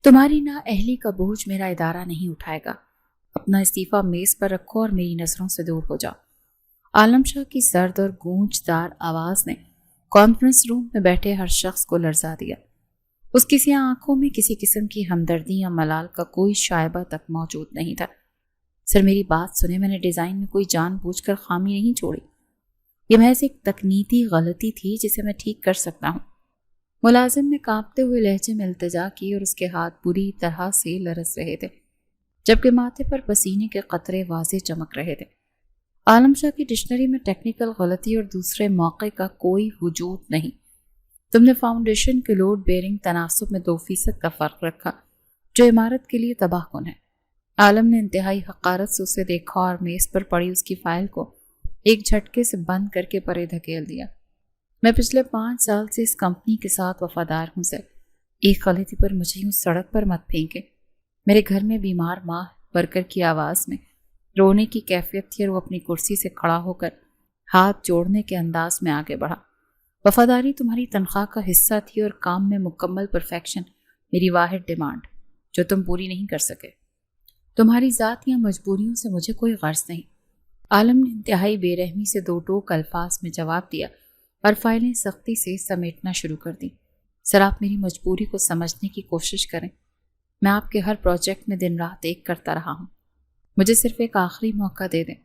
تمہاری نااہلی کا بوجھ میرا ادارہ نہیں اٹھائے گا۔ اپنا استعفیٰ میز پر رکھو اور میری نظروں سے دور ہو جاؤ۔ عالم شاہ کی سرد اور گونجدار آواز نے کانفرنس روم میں بیٹھے ہر شخص کو لرزا دیا۔ اس کی سیاہ آنکھوں میں کسی قسم کی ہمدردی یا ملال کا کوئی شائبہ تک موجود نہیں تھا۔ سر میری بات سنیں، میں نے ڈیزائن میں کوئی جان بوجھ کر خامی نہیں چھوڑی۔ یہ محض ایک تکنیکی غلطی تھی جسے میں ٹھیک کر سکتا ہوں۔ ملازم نے کانپتے ہوئے لہجے میں التجا کی اور اس کے ہاتھ بری طرح سے لرز رہے تھے، جبکہ ماتھے پر پسینے کے قطرے واضح چمک رہے تھے۔ عالم شاہ کی ڈکشنری میں ٹیکنیکل غلطی اور دوسرے موقع کا کوئی وجود نہیں۔ تم نے فاؤنڈیشن کے لوڈ بیئرنگ تناسب میں 2% کا فرق رکھا، جو عمارت کے لیے تباہ کن ہے۔ عالم نے انتہائی حقارت سے اسے دیکھا اور میز پر پڑی اس کی فائل کو ایک جھٹکے سے بند کر کے پرے دھکیل دیا۔ میں پچھلے 5 سال سے اس کمپنی کے ساتھ وفادار ہوں سر۔ ایک غلطی پر مجھے یوں سڑک پر مت پھینکے۔ میرے گھر میں بیمار ماں ورکر کی آواز میں رونے کی کیفیت تھی اور وہ اپنی کرسی سے کھڑا ہو کر ہاتھ جوڑنے کے انداز میں آگے بڑھا۔ وفاداری تمہاری تنخواہ کا حصہ تھی اور کام میں مکمل پرفیکشن میری واحد ڈیمانڈ، جو تم پوری نہیں کر سکے۔ تمہاری ذات یا مجبوریوں سے مجھے کوئی غرض نہیں۔ عالم نے انتہائی بے رحمی سے 2 ٹوک الفاظ میں جواب دیا اور فائلیں سختی سے سمیٹنا شروع کر دی۔ سر آپ میری مجبوری کو سمجھنے کی کوشش کریں۔ میں آپ کے ہر پروجیکٹ میں دن رات ایک کرتا رہا ہوں۔ مجھے صرف ایک آخری موقع دے دیں۔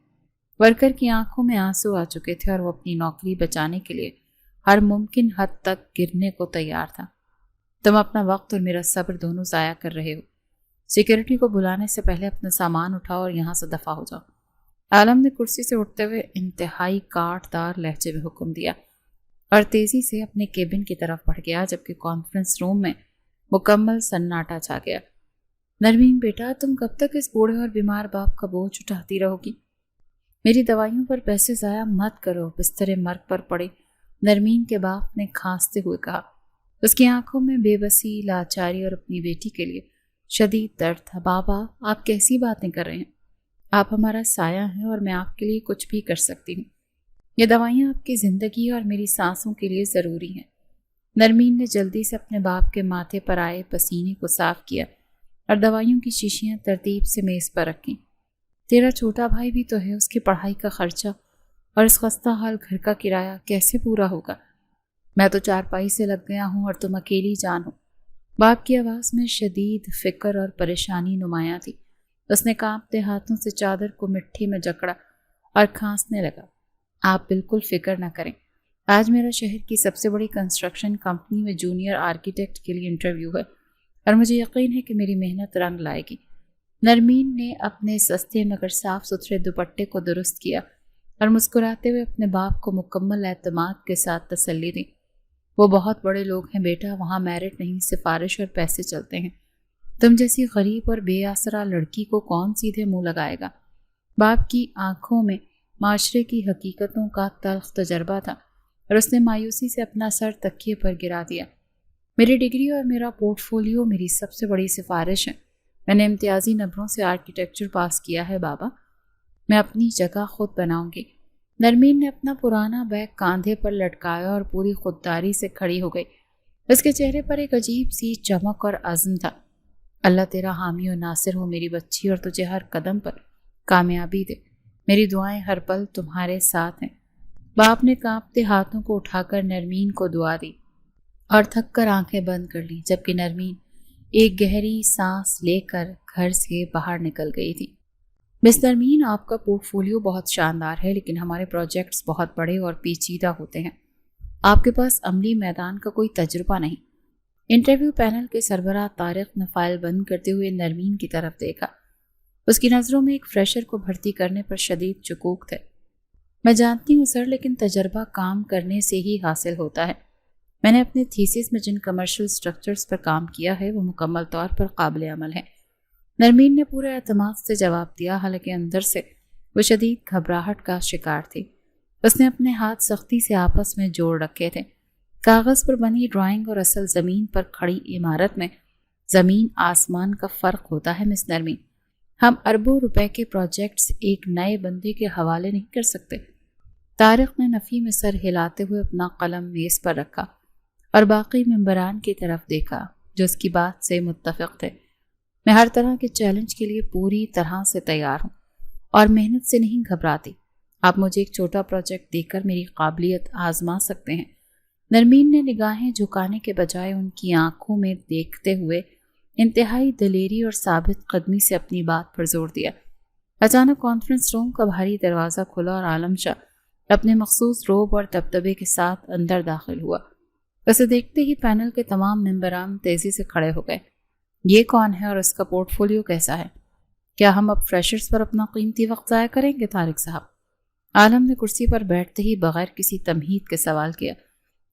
ورکر کی آنکھوں میں آنسو آ چکے تھے اور وہ اپنی نوکری بچانے کے لیے ہر ممکن حد تک گرنے کو تیار تھا۔ تم اپنا وقت اور میرا صبر دونوں ضائع کر رہے ہو۔ سیکیورٹی کو بلانے سے پہلے اپنا سامان اٹھاؤ اور یہاں سے دفع ہو جاؤ۔ عالم نے کرسی سے اٹھتے ہوئے انتہائی کاٹ دار لہجے میں حکم دیا اور تیزی سے اپنے کیبن کی طرف بڑھ گیا، جبکہ کانفرنس روم میں مکمل سناٹا چھا گیا۔ نرمین بیٹا، تم کب تک اس بوڑھے اور بیمار باپ کا بوجھ اٹھاتی رہو گی؟ میری دوائیوں پر پیسے ضائع مت کرو۔ بستر مرگ پر پڑے نرمین کے باپ نے کھانستے ہوئے کہا۔ اس کی آنکھوں میں بے بسی، لاچاری اور اپنی بیٹی کے لیے شدید درد تھا۔ بابا، آپ کیسی باتیں کر رہے ہیں؟ آپ ہمارا سایہ ہیں اور میں آپ کے لیے کچھ بھی کر سکتی ہوں۔ یہ دوائیاں آپ کی زندگی اور میری سانسوں کے لیے ضروری ہیں۔ نرمین نے جلدی سے اپنے باپ کے ماتھے پر آئے پسینے کو صاف کیا اور دوائیوں کی شیشیاں ترتیب سے میز پر رکھیں۔ تیرا چھوٹا بھائی بھی تو ہے، اس کی پڑھائی کا خرچہ اور اس خستہ حال گھر کا کرایہ کیسے پورا ہوگا؟ میں تو چارپائی سے لگ گیا ہوں اور تم اکیلی جان ہو۔ باپ کی آواز میں شدید فکر اور پریشانی نمایاں تھی۔ اس نے کانپتے ہاتھوں سے چادر کو مٹھی میں جکڑا اور کھانسنے لگا۔ آپ بالکل فکر نہ کریں۔ آج میرا شہر کی سب سے بڑی کنسٹرکشن کمپنی میں جونیئر آرکیٹیکٹ کے لیے انٹرویو ہے اور مجھے یقین ہے کہ میری محنت رنگ لائے گی۔ نرمین نے اپنے سستے مگر صاف ستھرے دوپٹے کو درست کیا اور مسکراتے ہوئے اپنے باپ کو مکمل اعتماد کے ساتھ تسلی دی۔ وہ بہت بڑے لوگ ہیں بیٹا، وہاں میرٹ نہیں، سفارش اور پیسے چلتے ہیں۔ تم جیسی غریب اور بے آسرا لڑکی کو کون سیدھے منہ لگائے گا؟ باپ کی آنکھوں میں معاشرے کی حقیقتوں کا تلخ تجربہ تھا اور اس نے مایوسی سے اپنا سر تکیے پر گرا دیا۔ میری ڈگری اور میرا پورٹ فولیو میری سب سے بڑی سفارش ہے۔ میں نے امتیازی نمبروں سے آرکیٹیکچر پاس کیا ہے بابا۔ میں اپنی جگہ خود بناؤں گی۔ نرمین نے اپنا پرانا بیگ کاندھے پر لٹکایا اور پوری خودداری سے کھڑی ہو گئی۔ اس کے چہرے پر ایک عجیب سی چمک اور عزم تھا۔ اللہ تیرا حامی و ناصر ہو میری بچی، اور تجھے ہر قدم پر کامیابی دے۔ میری دعائیں ہر پل تمہارے ساتھ ہیں۔ باپ نے کانپتے ہاتھوں کو اٹھا کر نرمین کو دعا دی اور تھک کر آنکھیں بند کر لی، جبکہ نرمین ایک گہری سانس لے کر گھر سے باہر نکل گئی تھی۔ مس نرمین، آپ کا پورٹ فولیو بہت شاندار ہے، لیکن ہمارے پروجیکٹس بہت بڑے اور پیچیدہ ہوتے ہیں۔ آپ کے پاس عملی میدان کا کوئی تجربہ نہیں۔ انٹرویو پینل کے سربراہ طارق نے فائل بند کرتے ہوئے نرمین کی طرف دیکھا۔ اس کی نظروں میں ایک فریشر کو بھرتی کرنے پر شدید شکوک تھے۔ میں جانتی ہوں سر، لیکن تجربہ کام کرنے سے ہی حاصل ہوتا ہے۔ میں نے اپنے تھیسس میں جن کمرشل سٹرکچرز پر کام کیا ہے وہ مکمل طور پر قابل عمل ہے۔ نرمین نے پورے اعتماد سے جواب دیا، حالانکہ اندر سے وہ شدید گھبراہٹ کا شکار تھی۔ اس نے اپنے ہاتھ سختی سے آپس میں جوڑ رکھے تھے۔ کاغذ پر بنی ڈرائنگ اور اصل زمین پر کھڑی عمارت میں زمین آسمان کا فرق ہوتا ہے مس نرمین۔ ہم اربوں روپے کے پروجیکٹس ایک نئے بندے کے حوالے نہیں کر سکتے۔ طارق نے نفی میں سر ہلاتے ہوئے اپنا قلم میز پر رکھا اور باقی ممبران کی طرف دیکھا۔ جو اس کی بات سے متفق تھے۔ میں ہر طرح کے چیلنج کے لیے پوری طرح سے تیار ہوں اور محنت سے نہیں گھبراتی۔ آپ مجھے ایک چھوٹا پروجیکٹ دے کر میری قابلیت آزما سکتے ہیں۔ نرمین نے نگاہیں جھکانے کے بجائے ان کی آنکھوں میں دیکھتے ہوئے انتہائی دلیری اور ثابت قدمی سے اپنی بات پر زور دیا۔ اچانک کانفرنس روم کا بھاری دروازہ کھلا اور عالم شاہ اپنے مخصوص روب اور دبدبے کے ساتھ اندر داخل ہوا۔ اسے دیکھتے ہی پینل کے تمام ممبران تیزی سے کھڑے ہو گئے۔ یہ کون ہے اور اس کا پورٹ فولیو کیسا ہے؟ کیا ہم اب فریشرز پر اپنا قیمتی وقت ضائع کریں گے طارق صاحب؟ عالم نے کرسی پر بیٹھتے ہی بغیر کسی تمہید کے سوال کیا،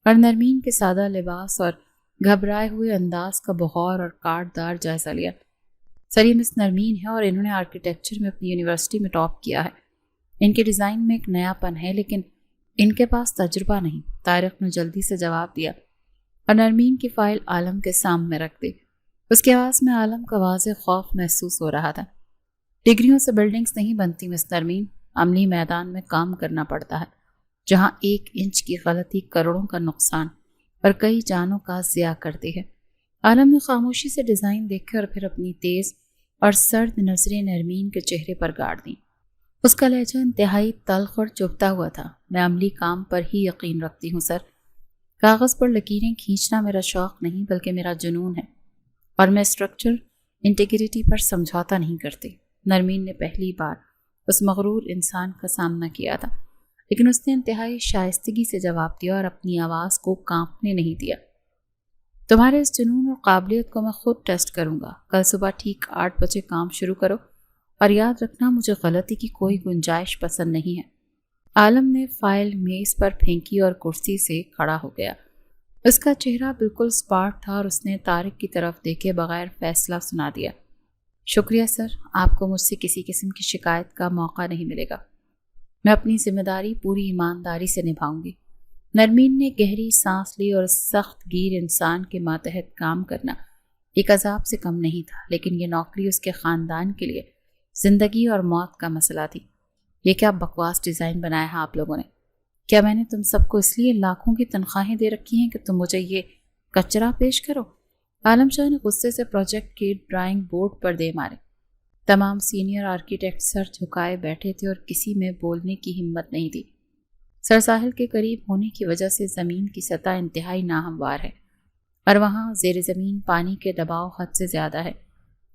اور نرمین کے سادہ لباس اور گھبرائے ہوئے انداز کا بغور اور کاٹ دار جائزہ لیا۔ سر، یہ مس نرمین ہے اور انہوں نے آرکیٹیکچر میں اپنی یونیورسٹی میں ٹاپ کیا ہے۔ ان کے ڈیزائن میں ایک نیا پن ہے، لیکن ان کے پاس تجربہ نہیں، طارق نے جلدی سے جواب دیا اور نرمین کی فائل عالم کے سامنے رکھ دی۔ اس کی آواز میں عالم کا واضح خوف محسوس ہو رہا تھا۔ ڈگریوں سے بلڈنگز نہیں بنتی مس نرمین، عملی میدان میں کام کرنا پڑتا ہے، جہاں 1 انچ کی غلطی کروڑوں کا نقصان اور کئی جانوں کا ضیاع کرتی ہے۔ عالم نے خاموشی سے ڈیزائن دیکھے اور پھر اپنی تیز اور سرد نظریں نرمین کے چہرے پر گاڑ دیں۔ اس کا لہجہ انتہائی تلخ اور چبھتا ہوا تھا۔ میں عملی کام پر ہی یقین رکھتی ہوں سر۔ کاغذ پر لکیریں کھینچنا میرا شوق نہیں بلکہ میرا جنون ہے، اور میں اسٹرکچر انٹیگریٹی پر سمجھوتا نہیں کرتی۔ نرمین نے پہلی بار اس مغرور انسان کا سامنا کیا تھا، لیکن اس نے انتہائی شائستگی سے جواب دیا اور اپنی آواز کو کانپنے نہیں دیا۔ تمہارے اس جنون اور قابلیت کو میں خود ٹیسٹ کروں گا۔ کل صبح ٹھیک 8 بجے کام شروع کرو، اور یاد رکھنا مجھے غلطی کی کوئی گنجائش پسند نہیں ہے۔ عالم نے فائل میز پر پھینکی اور کرسی سے کھڑا ہو گیا۔ اس کا چہرہ بالکل سپاٹ تھا اور اس نے طارق کی طرف دیکھے بغیر فیصلہ سنا دیا۔ شکریہ سر، آپ کو مجھ سے کسی قسم کی شکایت کا موقع نہیں ملے گا۔ میں اپنی ذمہ داری پوری ایمانداری سے نبھاؤں گی۔ نرمین نے گہری سانس لی، اور سخت گیر انسان کے ماتحت کام کرنا ایک عذاب سے کم نہیں تھا، لیکن یہ نوکری اس کے خاندان کے لیے زندگی اور موت کا مسئلہ تھی۔ یہ کیا بکواس ڈیزائن بنایا ہے آپ لوگوں نے؟ کیا میں نے تم سب کو اس لیے لاکھوں کی تنخواہیں دے رکھی ہیں کہ تم مجھے یہ کچرا پیش کرو؟ عالم شاہ نے غصے سے پروجیکٹ کی ڈرائنگ بورڈ پر دے مارے۔ تمام سینئر آرکیٹیکٹ سر جھکائے بیٹھے تھے اور کسی میں بولنے کی ہمت نہیں تھی۔ سر ساحل کے قریب ہونے کی وجہ سے زمین کی سطح انتہائی ناہموار ہے، اور وہاں زیر زمین پانی کے دباؤ حد سے زیادہ ہے،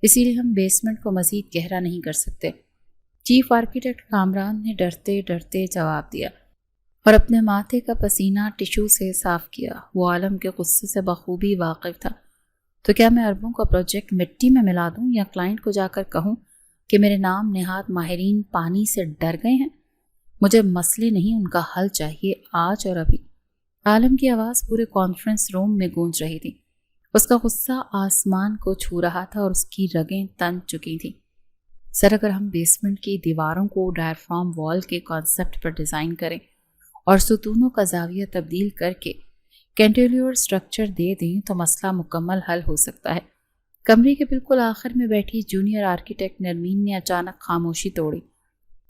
اسی لیے ہم بیسمنٹ کو مزید گہرا نہیں کر سکتے۔ چیف آرکیٹیکٹ کامران نے ڈرتے ڈرتے جواب دیا اور اپنے ماتھے کا پسینہ ٹشو سے صاف کیا۔ وہ عالم کے غصے سے بخوبی واقف تھا۔ تو کیا میں اربوں کا پروجیکٹ مٹی میں ملا دوں یا کلائنٹ کو جا کر کہوں کہ میرے نام نہاد ماہرین پانی سے ڈر گئے ہیں؟ مجھے مسئلے نہیں، ان کا حل چاہیے، آج اور ابھی۔ عالم کی آواز پورے کانفرنس روم میں گونج رہی تھی۔ اس کا غصہ آسمان کو چھو رہا تھا اور اس کی رگیں تن چکی تھیں۔ سر، اگر ہم بیسمنٹ کی دیواروں کو ڈائرفرام وال کے کانسیپٹ پر ڈیزائن کریں اور ستونوں کا زاویہ تبدیل کر کے کینٹیلیور سٹرکچر دے دیں تو مسئلہ مکمل حل ہو سکتا ہے۔ کمرے کے بالکل آخر میں بیٹھی جونیئر آرکیٹیکٹ نرمین نے اچانک خاموشی توڑی۔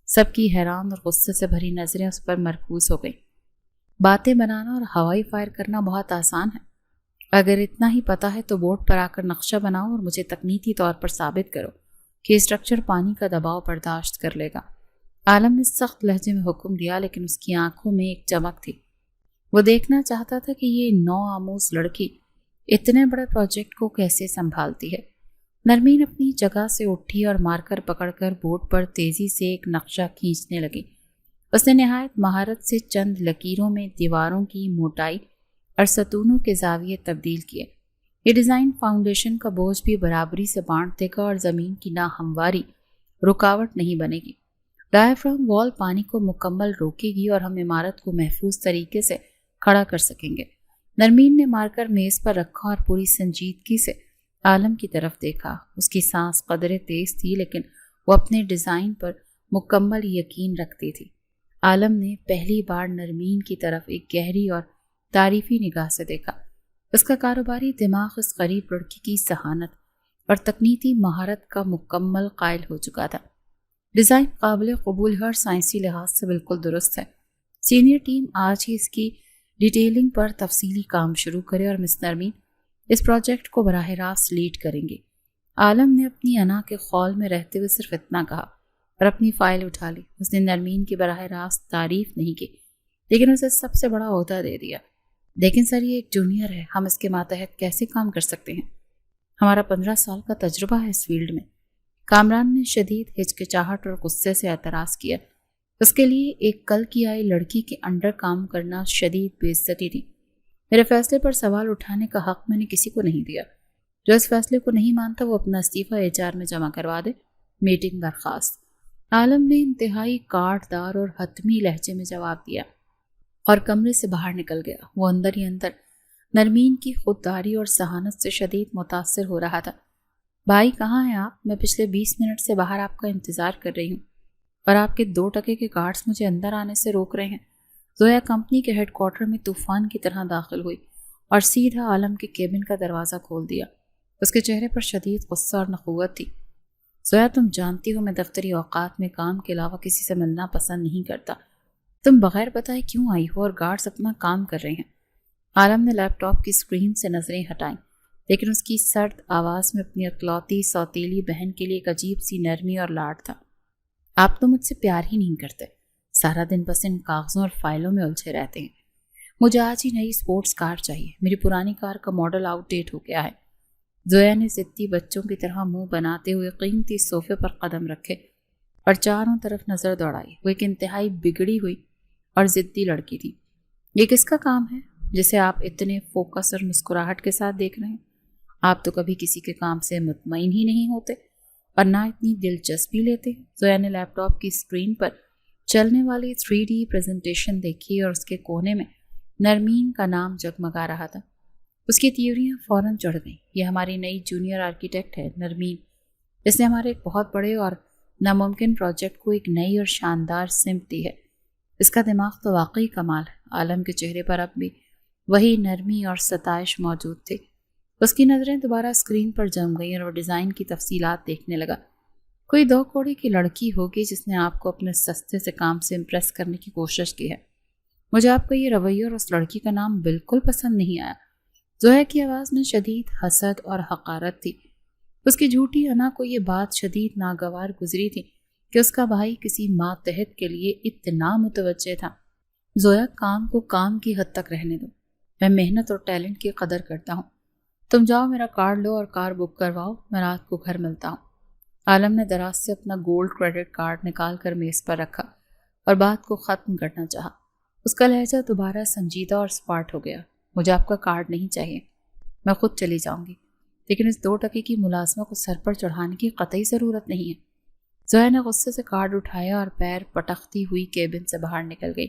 سب کی حیران اور غصے سے بھری نظریں اس پر مرکوز ہو گئیں۔ باتیں بنانا اور ہوائی فائر کرنا بہت آسان ہے۔ اگر اتنا ہی پتہ ہے تو بورڈ پر آ کر نقشہ بناؤ اور مجھے تکنیکی طور پر ثابت کرو کہ اسٹرکچر پانی کا دباؤ برداشت کر لے گا۔ عالم نے سخت لہجے میں حکم دیا، لیکن اس کی آنکھوں میں ایک چمک تھی۔ وہ دیکھنا چاہتا تھا کہ یہ نو آموز لڑکی اتنے بڑے پروجیکٹ کو کیسے سنبھالتی ہے۔ نرمین اپنی جگہ سے اٹھی اور مارکر پکڑ کر بورڈ پر تیزی سے ایک نقشہ کھینچنے لگی۔ اس نے نہایت مہارت سے چند لکیروں میں دیواروں کی موٹائی اور ستونوں کے زاویے تبدیل کیے۔ یہ ڈیزائن فاؤنڈیشن کا بوجھ بھی برابری سے بانٹ دے گا اور زمین کی ناہمواری رکاوٹ نہیں بنے گی۔ ڈائرفرام وال پانی کو مکمل روکے گی اور ہم عمارت کو محفوظ طریقے سے کھڑا کر سکیں گے۔ نرمین نے مارکر میز پر رکھا اور پوری سنجیدگی سے عالم کی طرف دیکھا۔ اس کی سانس قدرے تیز تھی، لیکن وہ اپنے ڈیزائن پر مکمل یقین رکھتی تھی۔ عالم نے پہلی بار نرمین کی طرف ایک گہری اور تعریفی نگاہ سے دیکھا۔ اس کا کاروباری دماغ اس غریب لڑکی کی ذہانت اور تکنیکی مہارت کا مکمل قائل ہو چکا تھا۔ ڈیزائن قابل قبول ہے اور سائنسی لحاظ سے بالکل درست ہے۔ سینئر ٹیم آج ہی اس کی ڈیٹیلنگ پر تفصیلی کام شروع کرے اور مس نرمین اس پروجیکٹ کو براہ راست لیڈ کریں گے۔ عالم نے اپنی انا کے خول میں رہتے ہوئے صرف اتنا کہا اور اپنی فائل اٹھا لی۔ اس نے نرمین کی براہ راست تعریف نہیں کی، لیکن اسے سب سے بڑا عہدہ دے دیا۔ لیکن سر، یہ ایک جونیئر ہے، ہم اس کے ماتحت کیسے کام کر سکتے ہیں؟ ہمارا 15 سال کا تجربہ ہے اس فیلڈ میں۔ کامران نے شدید ہچکچاہٹ اور غصے سے اعتراض کیا۔ اس کے لیے ایک کل کی آئی لڑکی کے انڈر کام کرنا شدید بے عزتی تھی۔ میرے فیصلے پر سوال اٹھانے کا حق میں نے کسی کو نہیں دیا۔ جو اس فیصلے کو نہیں مانتا وہ اپنا استعفیٰ HR میں جمع کروا دے۔ میٹنگ برخاست۔ عالم نے انتہائی کاٹ دار اور حتمی لہجے میں جواب دیا اور کمرے سے باہر نکل گیا۔ وہ اندر ہی اندر نرمین کی خودداری اور ذہانت سے شدید متاثر ہو رہا تھا۔ بھائی کہاں ہیں آپ؟ میں پچھلے 20 منٹ سے باہر آپ کا انتظار کر رہی ہوں اور آپ کے 2 ٹکے کے گارڈز مجھے اندر آنے سے روک رہے ہیں۔ زویا کمپنی کے ہیڈ کوارٹر میں طوفان کی طرح داخل ہوئی اور سیدھا عالم کے کیبن کا دروازہ کھول دیا۔ اس کے چہرے پر شدید غصہ اور نخوت تھی۔ زویا، تم جانتی ہو میں دفتری اوقات میں کام کے علاوہ کسی سے ملنا پسند نہیں کرتا۔ تم بغیر بتائے کیوں آئی ہو اور گارڈز اپنا کام کر رہے ہیں؟ عالم نے لیپ ٹاپ کی اسکرین سے نظریں ہٹائیں، لیکن اس کی سرد آواز میں اپنی اکلوتی سوتیلی بہن کے لیے ایک عجیب سی نرمی اور لاڈ تھا۔ آپ تو مجھ سے پیار ہی نہیں کرتے، سارا دن بس ان کاغذوں اور فائلوں میں الجھے رہتے ہیں۔ مجھے آج ہی نئی اسپورٹس کار چاہیے، میری پرانی کار کا ماڈل آؤٹ ڈیٹ ہو گیا ہے۔ زویا نے ضدی بچوں کی طرح منہ بناتے ہوئے قیمتی صوفے پر قدم رکھے اور چاروں طرف نظر دوڑائی۔ وہ ایک انتہائی بگڑی ہوئی اور ضدی لڑکی تھی۔ یہ کس کا کام ہے جسے آپ اتنے فوکس اور مسکراہٹ کے ساتھ دیکھ رہے ہیں؟ آپ تو کبھی کسی کے کام سے مطمئن ہی نہیں ہوتے اور نہ اتنی دلچسپی لیتے۔ زویا نے لیپ ٹاپ کی اسکرین پر چلنے والی 3D پریزنٹیشن دیکھی اور اس کے کونے میں نرمین کا نام جگمگا رہا تھا۔ اس کی تیوریاں فوراً چڑھ گئیں۔ یہ ہماری نئی جونیئر آرکیٹیکٹ ہے، نرمین۔ اس نے ہمارے ایک بہت بڑے اور ناممکن پروجیکٹ کو ایک نئی اور شاندار سمت دی ہے۔ اس کا دماغ تو واقعی کمال ہے۔ عالم کے چہرے پر اب بھی وہی نرمی اور ستائش موجود تھی۔ اس کی نظریں دوبارہ اسکرین پر جم گئیں اور وہ ڈیزائن کی تفصیلات دیکھنے لگا۔ کوئی 2 کوڑی کی لڑکی ہوگی جس نے آپ کو اپنے سستے سے کام سے امپریس کرنے کی کوشش کی ہے۔ مجھے آپ کا یہ رویہ اور اس لڑکی کا نام بالکل پسند نہیں آیا۔ زویا کی آواز میں شدید حسد اور حقارت تھی۔ اس کی جھوٹی انا کو یہ بات شدید ناگوار گزری تھی کہ اس کا بھائی کسی ماتحت کے لیے اتنا متوجہ تھا۔ زویا، کام کو کام کی حد تک رہنے دو۔ میں محنت اور ٹیلنٹ کی قدر کرتا ہوں۔ تم جاؤ، میرا کارڈ لو اور کار بک کرواؤ، میں رات کو گھر ملتا ہوں۔ عالم نے دراز سے اپنا گولڈ کریڈٹ کارڈ نکال کر میز پر رکھا اور بات کو ختم کرنا چاہا۔ اس کا لہجہ دوبارہ سنجیدہ اور سپاٹ ہو گیا۔ مجھے آپ کا کارڈ نہیں چاہیے، میں خود چلی جاؤں گی، لیکن اس 2 ٹکے کی ملازمہ کو سر پر چڑھانے کی قطعی ضرورت نہیں ہے۔ زویا نے غصے سے کارڈ اٹھایا اور پیر پٹکتی ہوئی کیبن سے باہر نکل گئی۔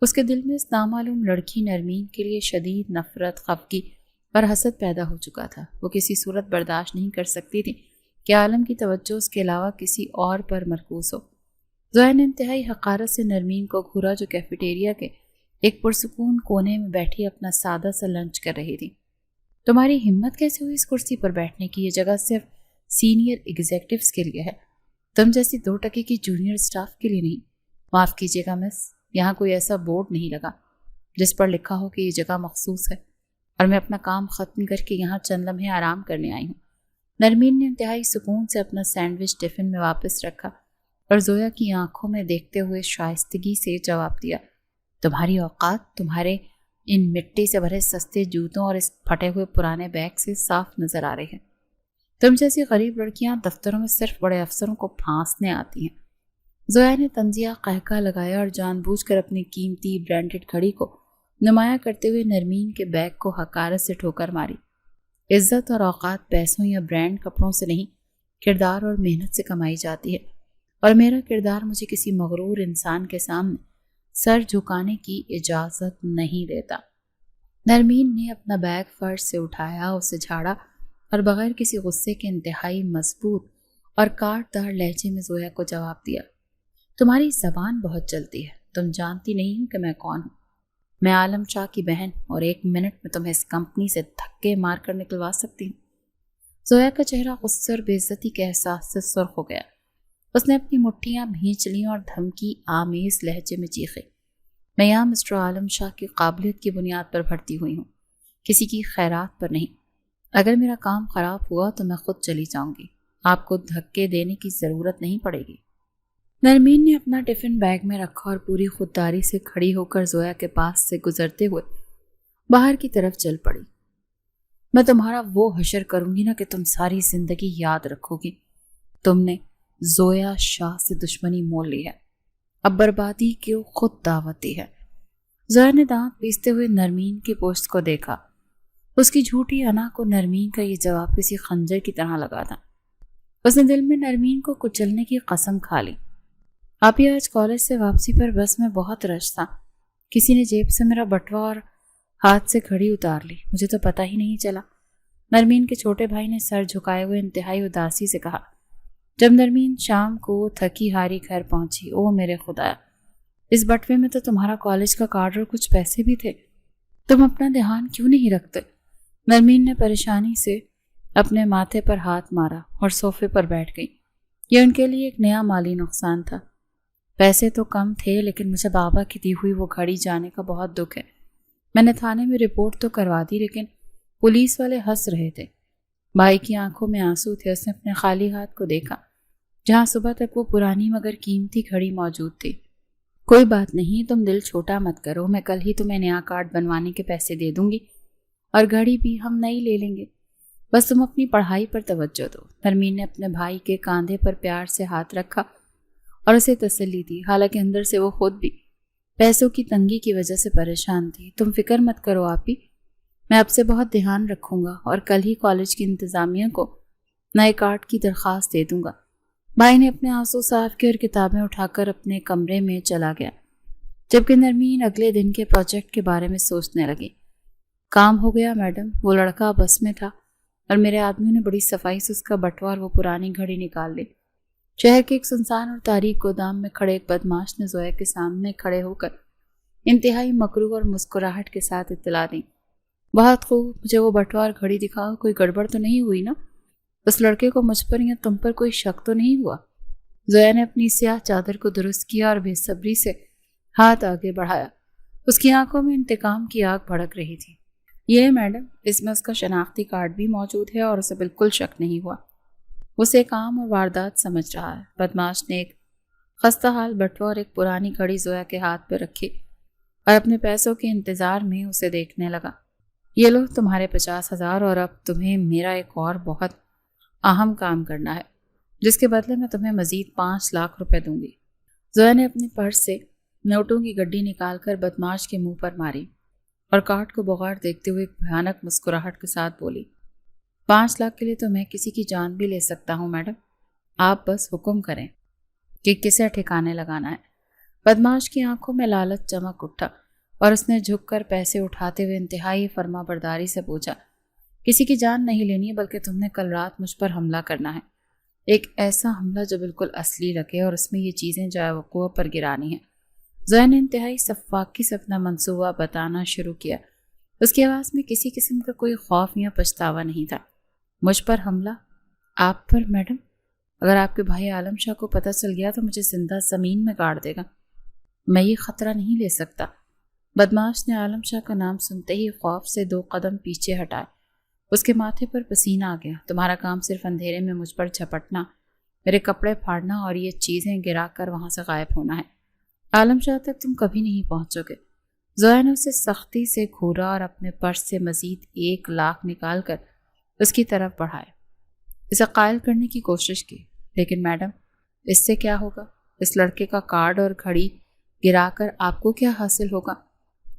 اس کے دل میں اس نامعلوم لڑکی نرمین کے لیے شدید نفرت، خفگی اور حسد پیدا ہو چکا تھا۔ وہ کسی صورت برداشت نہیں کر سکتی تھی کہ عالم کی توجہ اس کے علاوہ کسی اور پر مرکوز ہو۔ زویا نے انتہائی حقارت سے نرمین کو گھورا جو کیفیٹیریا کے ایک پرسکون کونے میں بیٹھی اپنا سادہ سا لنچ کر رہی تھی۔ تمہاری ہمت کیسے ہوئی اس کرسی پر بیٹھنے کی؟ یہ جگہ صرف سینئر ایگزیکٹوز کے لیے ہے، تم جیسی 2 ٹکے کی جونیئر سٹاف کے لیے نہیں۔ معاف کیجیے گا مس، یہاں کوئی ایسا بورڈ نہیں لگا جس پر لکھا ہو کہ یہ جگہ مخصوص ہے اور میں اپنا کام ختم کر کے یہاں چند لمحے آرام کرنے آئی ہوں۔ نرمین نے انتہائی سکون سے اپنا سینڈوچ ٹفن میں واپس رکھا اور زویا کی آنکھوں میں دیکھتے ہوئے شائستگی سے جواب دیا، تمہاری اوقات تمہارے ان مٹی سے بھرے سستے جوتوں اور اس پھٹے ہوئے پرانے بیگ سے صاف نظر آ رہے ہیں۔ تم جیسی غریب لڑکیاں دفتروں میں صرف بڑے افسروں کو پھانسنے آتی ہیں۔ زویا نے طنزیہ قہقہ لگایا اور جان بوجھ کر اپنی قیمتی برانڈڈ گھڑی کو نمایاں کرتے ہوئے نرمین کے بیگ کو حقارت سے ٹھوکر ماری۔ عزت اور اوقات پیسوں یا برانڈ کپڑوں سے نہیں، کردار اور محنت سے کمائی جاتی ہے، اور میرا کردار مجھے کسی مغرور انسان کے سامنے سر جھکانے کی اجازت نہیں دیتا۔ نرمین نے اپنا بیگ فرش سے اٹھایا، اسے جھاڑا اور بغیر کسی غصے کے انتہائی مضبوط اور کاٹ دار لہجے میں زویا کو جواب دیا، تمہاری زبان بہت چلتی ہے، تم جانتی نہیں ہو کہ میں کون ہوں۔ میں عالم شاہ کی بہن اور 1 منٹ میں تمہیں اس کمپنی سے دھکے مار کر نکلوا سکتی ہوں۔ زویا کا چہرہ غصے اور بے عزتی کے احساس سے سرخ ہو گیا۔ اس نے اپنی مٹھیاں بھینچ لیں اور دھمکی آمیز لہجے میں چیخے، میں یہاں مسٹر عالم شاہ کی قابلیت کی بنیاد پر بھرتی ہوئی ہوں، کسی کی خیرات پر نہیں۔ اگر میرا کام خراب ہوا تو میں خود چلی جاؤں گی، آپ کو دھکے دینے کی ضرورت نہیں پڑے گی۔ نرمین نے اپنا ٹفن بیگ میں رکھا اور پوری خودداری سے کھڑی ہو کر زویا کے پاس سے گزرتے ہوئے باہر کی طرف چل پڑی۔ میں تمہارا وہ حشر کروں گی نا کہ تم ساری زندگی یاد رکھو گی۔ تم نے زویا شاہ سے دشمنی مول لی ہے، اب بربادی کی خود دعوت دی ہے۔ زویا نے دانت پیستے ہوئے نرمین کی پوست کو دیکھا۔ اس کی جھوٹی انا کو نرمین کا یہ جواب کسی خنجر کی طرح لگا تھا۔ اس نے دل میں نرمین کو کچلنے کی قسم کھا لی۔ آپ ہی آج کالج سے واپسی پر بس میں بہت رش تھا، کسی نے جیب سے میرا بٹوا اور ہاتھ سے گھڑی اتار لی، مجھے تو پتہ ہی نہیں چلا۔ نرمین کے چھوٹے بھائی نے سر جھکائے ہوئے انتہائی اداسی سے کہا۔ جب نرمین شام کو تھکی ہاری گھر پہنچی، او میرے خدایا، اس بٹوے میں تو تمہارا کالج کا کارڈ اور کچھ پیسے بھی تھے، تم اپنا دھیان کیوں نہیں رکھتے؟ نرمین نے پریشانی سے اپنے ماتھے پر ہاتھ مارا اور صوفے پر بیٹھ گئی۔ یہ ان کے لیے ایک نیا مالی نقصان تھا۔ پیسے تو کم تھے، لیکن مجھے بابا کی دی ہوئی وہ گھڑی جانے کا بہت دکھ ہے۔ میں نے تھانے میں رپورٹ تو کروا دی، لیکن پولیس والے ہنس رہے تھے۔ بھائی کی آنکھوں میں آنسو تھے۔ اس نے اپنے خالی ہاتھ کو دیکھا جہاں صبح تک وہ پرانی مگر قیمتی گھڑی موجود تھی۔ کوئی بات نہیں، تم دل چھوٹا مت کرو، میں کل ہی تمہیں نیا کارڈ بنوانے کے پیسے دے دوں گی اور گھڑی بھی ہم نئی لے لیں گے، بس تم اپنی پڑھائی پر توجہ دو۔ نرمین نے اپنے بھائی کے کاندھے پر پیار سے ہاتھ رکھا اور اسے تسلی دی، حالانکہ اندر سے وہ خود بھی پیسوں کی تنگی کی وجہ سے پریشان تھی۔ تم فکر مت کرو آپی، میں اب سے بہت دھیان رکھوں گا اور کل ہی کالج کی انتظامیہ کو نئے کارڈ کی درخواست دے دوں گا۔ بھائی نے اپنے آنسو صاف کیے اور کتابیں اٹھا کر اپنے کمرے میں چلا گیا، جبکہ نرمین اگلے دن کے پروجیکٹ کے بارے میں سوچنے لگی۔ کام ہو گیا میڈم، وہ لڑکا بس میں تھا اور میرے آدمیوں نے بڑی صفائی سے اس کا بٹوا اور وہ پرانی گھڑی نکال لی۔ شہر کے ایک سنسان اور تاریک گودام میں کھڑے ایک بدماش نے زویا کے سامنے کھڑے ہو کر انتہائی مکروہ اور مسکراہٹ کے ساتھ اطلاع دی۔ بہت خوب، مجھے وہ بٹوا اور گھڑی دکھاؤ، کوئی گڑبڑ تو نہیں ہوئی نا؟ اس لڑکے کو مجھ پر یا تم پر کوئی شک تو نہیں ہوا؟ زویا نے اپنی سیاہ چادر کو درست کیا اور بے صبری سے ہاتھ آگے بڑھایا۔ اس کی آنکھوں میں انتقام کی آگ بھڑک رہی تھی۔ یہ میڈم، اس میں اس کا شناختی کارڈ بھی موجود ہے اور اسے بالکل شک نہیں ہوا۔ اسے کام اور واردات سمجھ رہا ہے۔ بدماش نے ایک خستہ حال بٹوا اور ایک پرانی گھڑی زویا کے ہاتھ پہ رکھی اور اپنے پیسوں کے انتظار میں اسے دیکھنے لگا۔ یہ لو تمہارے 50,000 اور اب تمہیں میرا ایک اور بہت اہم کام کرنا ہے، جس کے بدلے میں تمہیں مزید 5 لاکھ روپے دوں گی۔ زویا نے اپنے پرس سے نوٹوں کی گڈی نکال کر بدماش کے منہ پر ماری اور کارڈ کو بغیر دیکھتے ہوئے ایک بھیانک مسکراہٹ کے ساتھ بولی، 5 لاکھ کے لیے تو میں کسی کی جان بھی لے سکتا ہوں میڈم، آپ بس حکم کریں کہ کسے ٹھکانے لگانا ہے۔ بدماش کی آنکھوں میں لالچ چمک اٹھا اور اس نے جھک کر پیسے اٹھاتے ہوئے انتہائی فرما برداری سے پوچھا، کسی کی جان نہیں لینی ہے، بلکہ تم نے کل رات مجھ پر حملہ کرنا ہے، ایک ایسا حملہ جو بالکل اصلی لگے اور اس میں یہ چیزیں جائے وقوع پر گرانی ہیں۔ زویا نے انتہائی شفاقی سے اپنا منصوبہ بتانا شروع کیا۔ اس کی آواز میں کسی قسم کا کوئی خوف یا پچھتاوا نہیں تھا۔ مجھ پر حملہ؟ آپ پر میڈم؟ اگر آپ کے بھائی عالم شاہ کو پتہ چل گیا تو مجھے زندہ زمین میں گاڑ دے گا، میں یہ خطرہ نہیں لے سکتا۔ بدماش نے عالم شاہ کا نام سنتے ہی خوف سے 2 قدم پیچھے ہٹائے۔ اس کے ماتھے پر پسینہ آ گیا۔ تمہارا کام صرف اندھیرے میں مجھ پر جھپٹنا، میرے کپڑے پھاڑنا اور یہ چیزیں گرا کر وہاں سے غائب ہونا ہے۔ عالم شاہ تک تم کبھی نہیں پہنچو گے۔ زویا نے اسے سختی سے گھورا اور اپنے پرس سے مزید 1 لاکھ نکال کر اس کی طرف بڑھائے، اسے قائل کرنے کی کوشش کی۔ لیکن میڈم، اس سے کیا ہوگا؟ اس لڑکے کا کارڈ اور گھڑی گرا کر آپ کو کیا حاصل ہوگا؟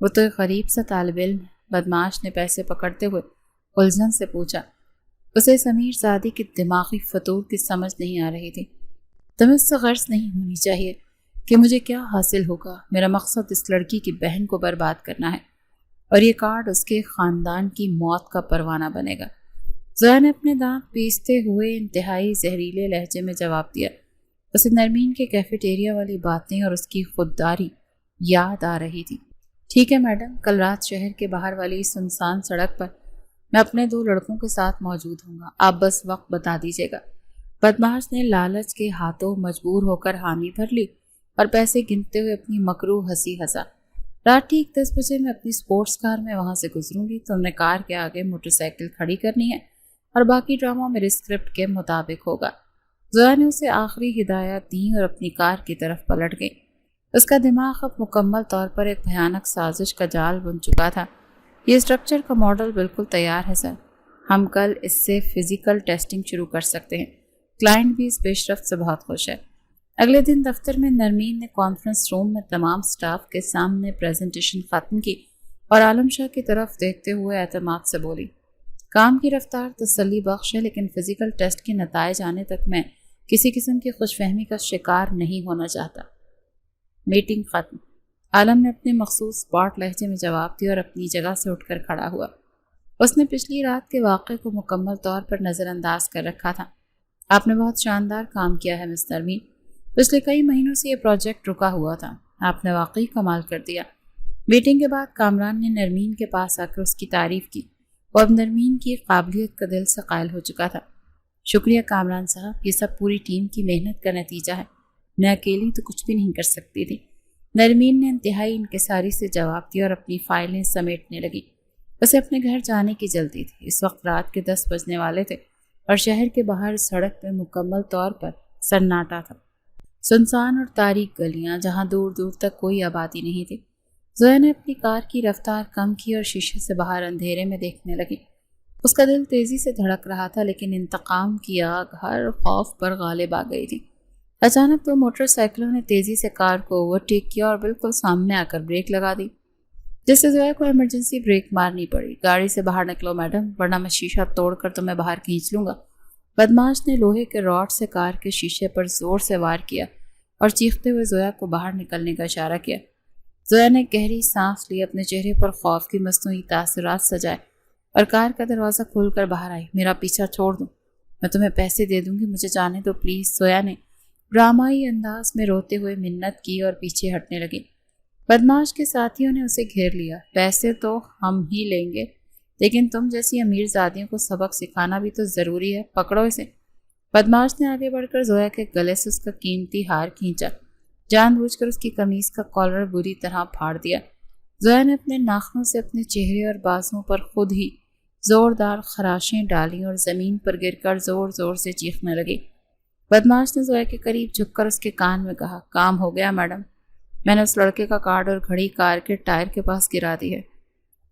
وہ تو ایک غریب سا طالب علم ہے۔ بدماش نے پیسے پکڑتے ہوئے الجھن سے پوچھا۔ اسے سمیر زادی کی دماغی فطور کی سمجھ نہیں آ رہی تھی۔ تمہیں اس سے غرض نہیں ہونی چاہیے کہ مجھے کیا حاصل ہوگا۔ میرا مقصد اس لڑکی کی بہن کو برباد کرنا ہے اور یہ کارڈ اس کے خاندان کی موت کا پروانہ بنے گا۔ زویا نے اپنے دانت پیستے ہوئے انتہائی زہریلے لہجے میں جواب دیا۔ اسے نرمین کے کیفیٹیریا والی باتیں اور اس کی خودداری یاد آ رہی تھی۔ ٹھیک ہے میڈم، کل رات شہر کے باہر والی سنسان سڑک پر میں اپنے 2 لڑکوں کے ساتھ موجود ہوں گا، آپ بس وقت بتا دیجیے گا۔ بدماش نے لالچ کے ہاتھوں مجبور ہو کر حامی بھر لی اور پیسے گنتے ہوئے اپنی مکروہ ہنسی ہنسا۔ رات ٹھیک 10 بجے میں اپنی سپورٹس کار میں وہاں سے گزروں گی تو انہیں کار کے آگے موٹر سائیکل کھڑی کرنی ہے اور باقی ڈرامہ میرے اسکرپٹ کے مطابق ہوگا۔ زویا نے اسے آخری ہدایات دیں اور اپنی کار کی طرف پلٹ گئی۔ اس کا دماغ اب مکمل طور پر ایک بھیانک سازش کا جال بن چکا تھا۔ یہ اسٹرکچر کا ماڈل بالکل تیار ہے سر، ہم کل اس سے فزیکل ٹیسٹنگ شروع کر سکتے ہیں۔ کلائنٹ بھی اس پیش رفت سے بہت خوش ہے۔ اگلے دن دفتر میں نرمین نے کانفرنس روم میں تمام سٹاف کے سامنے پریزنٹیشن ختم کی اور عالم شاہ کی طرف دیکھتے ہوئے اعتماد سے بولی، کام کی رفتار تسلی بخش ہے لیکن فزیکل ٹیسٹ کے نتائج آنے تک میں کسی قسم کی خوش فہمی کا شکار نہیں ہونا چاہتا۔ میٹنگ ختم۔ عالم نے اپنے مخصوص اسپاٹ لہجے میں جواب دیا اور اپنی جگہ سے اٹھ کر کھڑا ہوا۔ اس نے پچھلی رات کے واقعے کو مکمل طور پر نظر انداز کر رکھا تھا۔ آپ نے بہت شاندار کام کیا ہے مس نرمین، پچھلے کئی مہینوں سے یہ پروجیکٹ رکا ہوا تھا، آپ نے واقعی کمال کر دیا۔ میٹنگ کے بعد کامران نے نرمین کے پاس آ کر اس کی تعریف کی۔ وہ اب نرمین کی قابلیت کا دل سے قائل ہو چکا تھا۔ شکریہ کامران صاحب، یہ سب پوری ٹیم کی محنت کا نتیجہ ہے، میں اکیلی تو کچھ بھی نہیں کر سکتی تھی۔ نرمین نے انتہائی انکساری سے جواب دیا اور اپنی فائلیں سمیٹنے لگی۔ اسے اپنے گھر جانے کی جلدی تھی۔ اس وقت رات کے 10 بجنے والے تھے اور شہر کے باہر سڑک پہ مکمل طور پر سناٹا تھا، سنسان اور تاریک گلیاں جہاں دور دور تک کوئی آبادی نہیں تھی۔ زویا نے اپنی کار کی رفتار کم کی اور شیشے سے باہر اندھیرے میں دیکھنے لگی۔ اس کا دل تیزی سے دھڑک رہا تھا لیکن انتقام کی آگ ہر خوف پر غالب آ گئی تھی۔ اچانک 2 موٹر سائیکلوں نے تیزی سے کار کو اوورٹیک کیا اور بالکل سامنے آ کر بریک لگا دی، جس سے زویا کو ایمرجنسی بریک مارنی پڑی۔ گاڑی سے باہر نکلو میڈم، ورنہ میں شیشہ توڑ کر تمہیں باہر کھینچ لوں گا۔ بدماش نے لوہے کے راڈ سے کار کے شیشے پر زور سے وار کیا اور چیختے ہوئے زویا کو باہر نکلنے کا اشارہ کیا۔ زویا نے گہری سانس لی، اپنے چہرے پر خوف کی مصنوعی تاثرات سجائے اور کار کا دروازہ کھول کر باہر آئی۔ میرا پیچھا چھوڑ دو، میں تمہیں پیسے دے دوں گی، مجھے جانے دو پلیز، زویا نے ڈرامائی انداز میں روتے ہوئے منت کی اور پیچھے ہٹنے لگی۔ بدماش کے ساتھیوں نے اسے گھیر لیا۔ پیسے تو ہم ہی لیں گے لیکن تم جیسی امیر زادیوں کو سبق سکھانا بھی تو ضروری ہے، پکڑو اسے۔ بدماش نے آگے بڑھ کر زویا کے گلے سے اس کا قیمتی ہار کھینچا، جان بوجھ کر اس کی قمیض کا کالر بری طرح پھاڑ دیا۔ زویا نے اپنے ناخنوں سے اپنے چہرے اور بازوؤں پر خود ہی زوردار خراشیں ڈالیں اور زمین پر گر کر زور زور سے چیخنے لگی۔ بدماش نے زویا کے قریب جھک کر اس کے کان میں کہا، کام ہو گیا میڈم، میں نے اس لڑکے کا کارڈ اور گھڑی کار کے ٹائر کے پاس گرا دی ہے،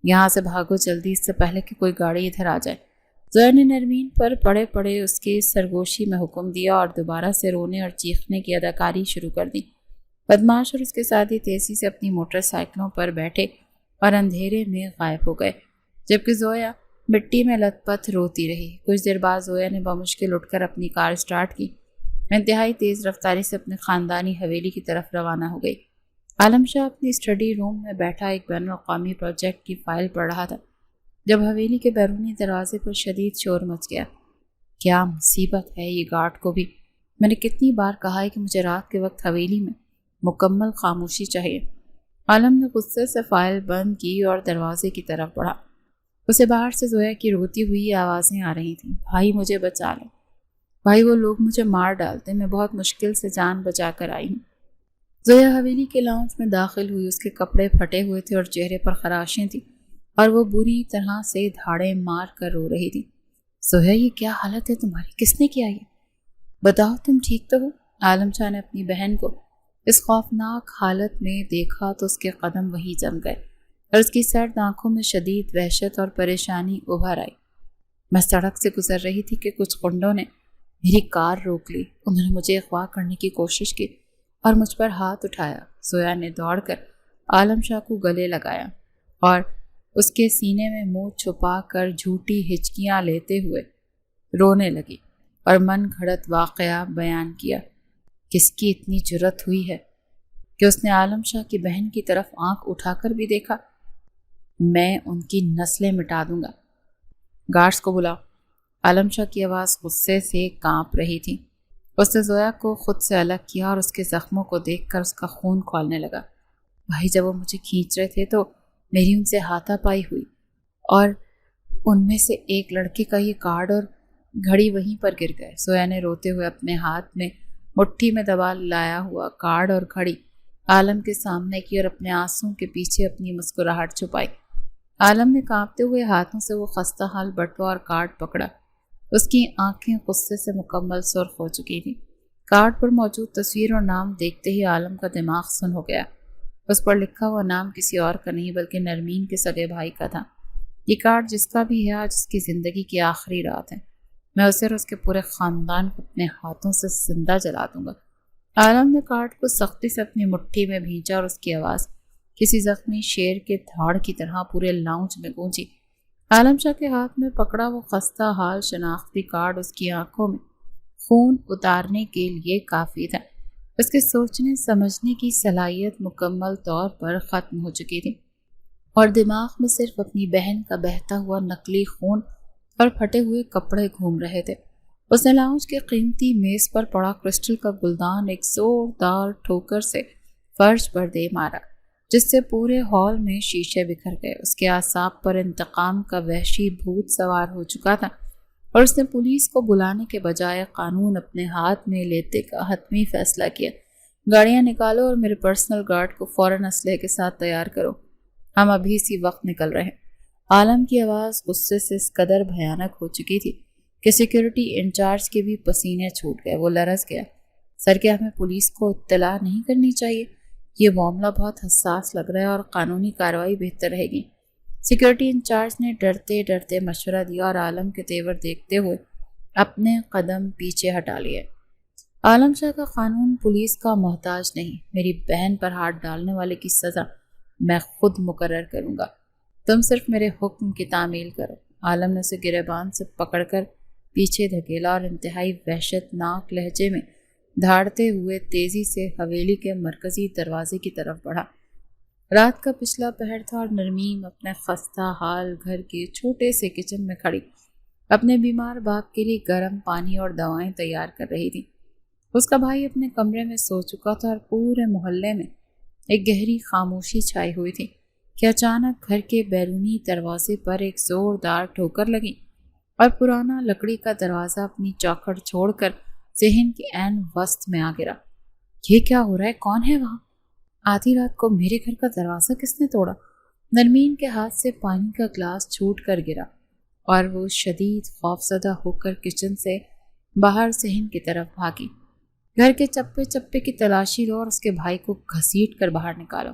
یہاں سے بھاگو جلدی، اس سے پہلے کہ کوئی گاڑی ادھر آ جائے۔ زویا نے نرمین پر پڑے پڑے اس کی سرگوشی میں حکم دیا اور دوبارہ سے رونے اور چیخنے کی اداکاری شروع کر دی۔ بدماش اور اس کے ساتھی تیزی سے اپنی موٹر سائیکلوں پر بیٹھے اور اندھیرے میں غائب ہو گئے، جبکہ زویا مٹی میں لت پت روتی رہی۔ کچھ دیر بعد زویا نے بمشکل اٹھ کر اپنی کار سٹارٹ کی، انتہائی تیز رفتاری سے اپنے خاندانی حویلی کی طرف روانہ ہو گئی۔ عالم شاہ اپنی اسٹڈی روم میں بیٹھا ایک بین الاقوامی پروجیکٹ کی فائل پڑھ رہا تھا جب حویلی کے بیرونی دروازے پر شدید شور مچ گیا۔ کیا مصیبت ہے یہ گارڈ کو بھی، میں نے کتنی بار کہا ہے کہ مجھے رات کے وقت حویلی میں مکمل خاموشی چاہیے۔ عالم نے غصے سے فائل بند کی اور دروازے کی طرف بڑھا۔ اسے باہر سے زویا کی روتی ہوئی آوازیں آ رہی تھیں، بھائی مجھے بچا لو، بھائی وہ لوگ مجھے مار ڈالتے، میں بہت مشکل سے جان بچا کر آئی ہوں۔ زویا حویلی کے لاؤنج میں داخل ہوئی، اس کے کپڑے پھٹے ہوئے تھے اور چہرے پر خراشیں تھیں اور وہ بری طرح سے دھاڑے مار کر رو رہی تھی۔ زویا یہ کیا حالت ہے تمہاری، کس نے کیا یہ؟ بتاؤ تم ٹھیک تو ہو؟ عالم شاہ نے اپنی بہن کو اس خوفناک حالت میں دیکھا تو اس کے قدم وہیں جم گئے اور اس کی سرد آنکھوں میں شدید وحشت اور پریشانی ابھر آئی۔ میں سڑک سے گزر رہی تھی کہ کچھ غنڈوں نے میری کار روک لی، انہوں نے مجھے اغوا کرنے کی کوشش کی اور مجھ پر ہاتھ اٹھایا۔ زویا نے دوڑ کر عالم شاہ کو گلے لگایا اور اس کے سینے میں منہ چھپا کر جھوٹی ہچکیاں لیتے ہوئے رونے لگی اور من گھڑت واقعہ بیان کیا۔ کس کی اتنی جرت ہوئی ہے کہ اس نے عالم شاہ کی بہن کی طرف آنکھ اٹھا کر بھی دیکھا؟ میں ان کی نسلیں مٹا دوں گا۔ گارڈز کو بلاؤ۔ عالم شاہ کی آواز غصے سے کانپ رہی تھی۔ اس نے زویا کو خود سے الگ کیا اور اس کے زخموں کو دیکھ کر اس کا خون کھولنے لگا۔ بھائی جب وہ مجھے کھینچ رہے تھے تو میری ان سے ہاتھا پائی ہوئی اور ان میں سے ایک لڑکے کا یہ کارڈ اور گھڑی وہیں پر گر گئے۔ زویا نے روتے ہوئے اپنے ہاتھ میں مٹھی میں دبا لایا ہوا کارڈ اور گھڑی عالم کے سامنے کی اور اپنے آنسوں کے پیچھے اپنی مسکراہٹ چھپائی۔ عالم نے کانپتے ہوئے ہاتھوں سے وہ خستہ حال بٹوا اور کارڈ پکڑا۔ اس کی آنکھیں غصے سے مکمل سرخ ہو چکی تھیں۔ کارڈ پر موجود تصویر اور نام دیکھتے ہی عالم کا دماغ سن ہو گیا۔ اس پر لکھا ہوا نام کسی اور کا نہیں بلکہ نرمین کے سگے بھائی کا تھا۔ یہ کارڈ جس کا بھی ہے آج اس کی زندگی کی آخری رات ہے۔ میں اسے اور اس کے پورے خاندان کو اپنے ہاتھوں سے زندہ جلا دوں گا۔ عالم نے کارڈ کو سختی سے اپنی مٹھی میں بھینچا اور اس کی آواز کسی زخمی شیر کے دھاڑ کی طرح پورے لاؤنج میں گونجی۔ عالم شاہ کے ہاتھ میں پکڑا وہ خستہ حال شناختی کارڈ اس کی آنکھوں میں خون اتارنے کے لیے کافی تھا۔ اس کے سوچنے سمجھنے کی صلاحیت مکمل طور پر ختم ہو چکی تھی اور دماغ میں صرف اپنی بہن کا بہتا ہوا نقلی خون اور پھٹے ہوئے کپڑے گھوم رہے تھے۔ اس نے لاؤنج کے قیمتی میز پر پڑا کرسٹل کا گلدان ایک زوردار ٹھوکر سے فرش پر دے مارا، جس سے پورے ہال میں شیشے بکھر گئے۔ اس کے اعصاب پر انتقام کا وحشی بھوت سوار ہو چکا تھا اور اس نے پولیس کو بلانے کے بجائے قانون اپنے ہاتھ میں لیتے کا حتمی فیصلہ کیا۔ گاڑیاں نکالو اور میرے پرسنل گارڈ کو فوراً اسلحے کے ساتھ تیار کرو، ہم ابھی اسی وقت نکل رہے ہیں۔ عالم کی آواز غصے سے اس قدر بھیانک ہو چکی تھی کہ سیکیورٹی انچارج کے بھی پسینے چھوٹ گئے۔ وہ لرز گیا۔ سر، کیا ہمیں پولیس کو اطلاع نہیں کرنی چاہیے؟ یہ معاملہ بہت حساس لگ رہا ہے اور قانونی کارروائی بہتر رہے گی۔ سیکیورٹی انچارج نے ڈرتے ڈرتے مشورہ دیا اور عالم کے تیور دیکھتے ہوئے اپنے قدم پیچھے ہٹا لیے۔ عالم شاہ کا قانون پولیس کا محتاج نہیں۔ میری بہن پر ہاتھ ڈالنے والے کی سزا میں خود مقرر کروں گا، تم صرف میرے حکم کی تعمیل کرو۔ عالم نے اسے گریبان سے پکڑ کر پیچھے دھکیلا اور انتہائی وحشت ناک لہجے میں دھاڑتے ہوئے تیزی سے حویلی کے مرکزی دروازے کی طرف بڑھا۔ رات کا پچھلا پہر تھا اور نرمین اپنے خستہ حال گھر کے چھوٹے سے کچن میں کھڑی اپنے بیمار باپ کے لیے گرم پانی اور دوائیں تیار کر رہی تھی۔ اس کا بھائی اپنے کمرے میں سو چکا تھا اور پورے محلے میں ایک گہری خاموشی چھائی ہوئی تھی کہ اچانک گھر کے بیرونی دروازے پر ایک زوردار ٹھوکر لگی اور پرانا لکڑی کا دروازہ اپنی چوکھٹ چھوڑ کر ذہن کے عین وسط میں آ گرا۔ یہ کیا ہو رہا ہے؟ کون ہے وہاں؟ آدھی رات کو میرے گھر کا دروازہ کس نے توڑا؟ نرمین کے ہاتھ سے پانی کا گلاس چھوٹ کر گرا اور وہ شدید خوفزدہ ہو کر کچن سے باہر صحن کی طرف بھاگی۔ گھر کے چپے چپے کی تلاشی لو اور اس کے بھائی کو گھسیٹ کر باہر نکالو۔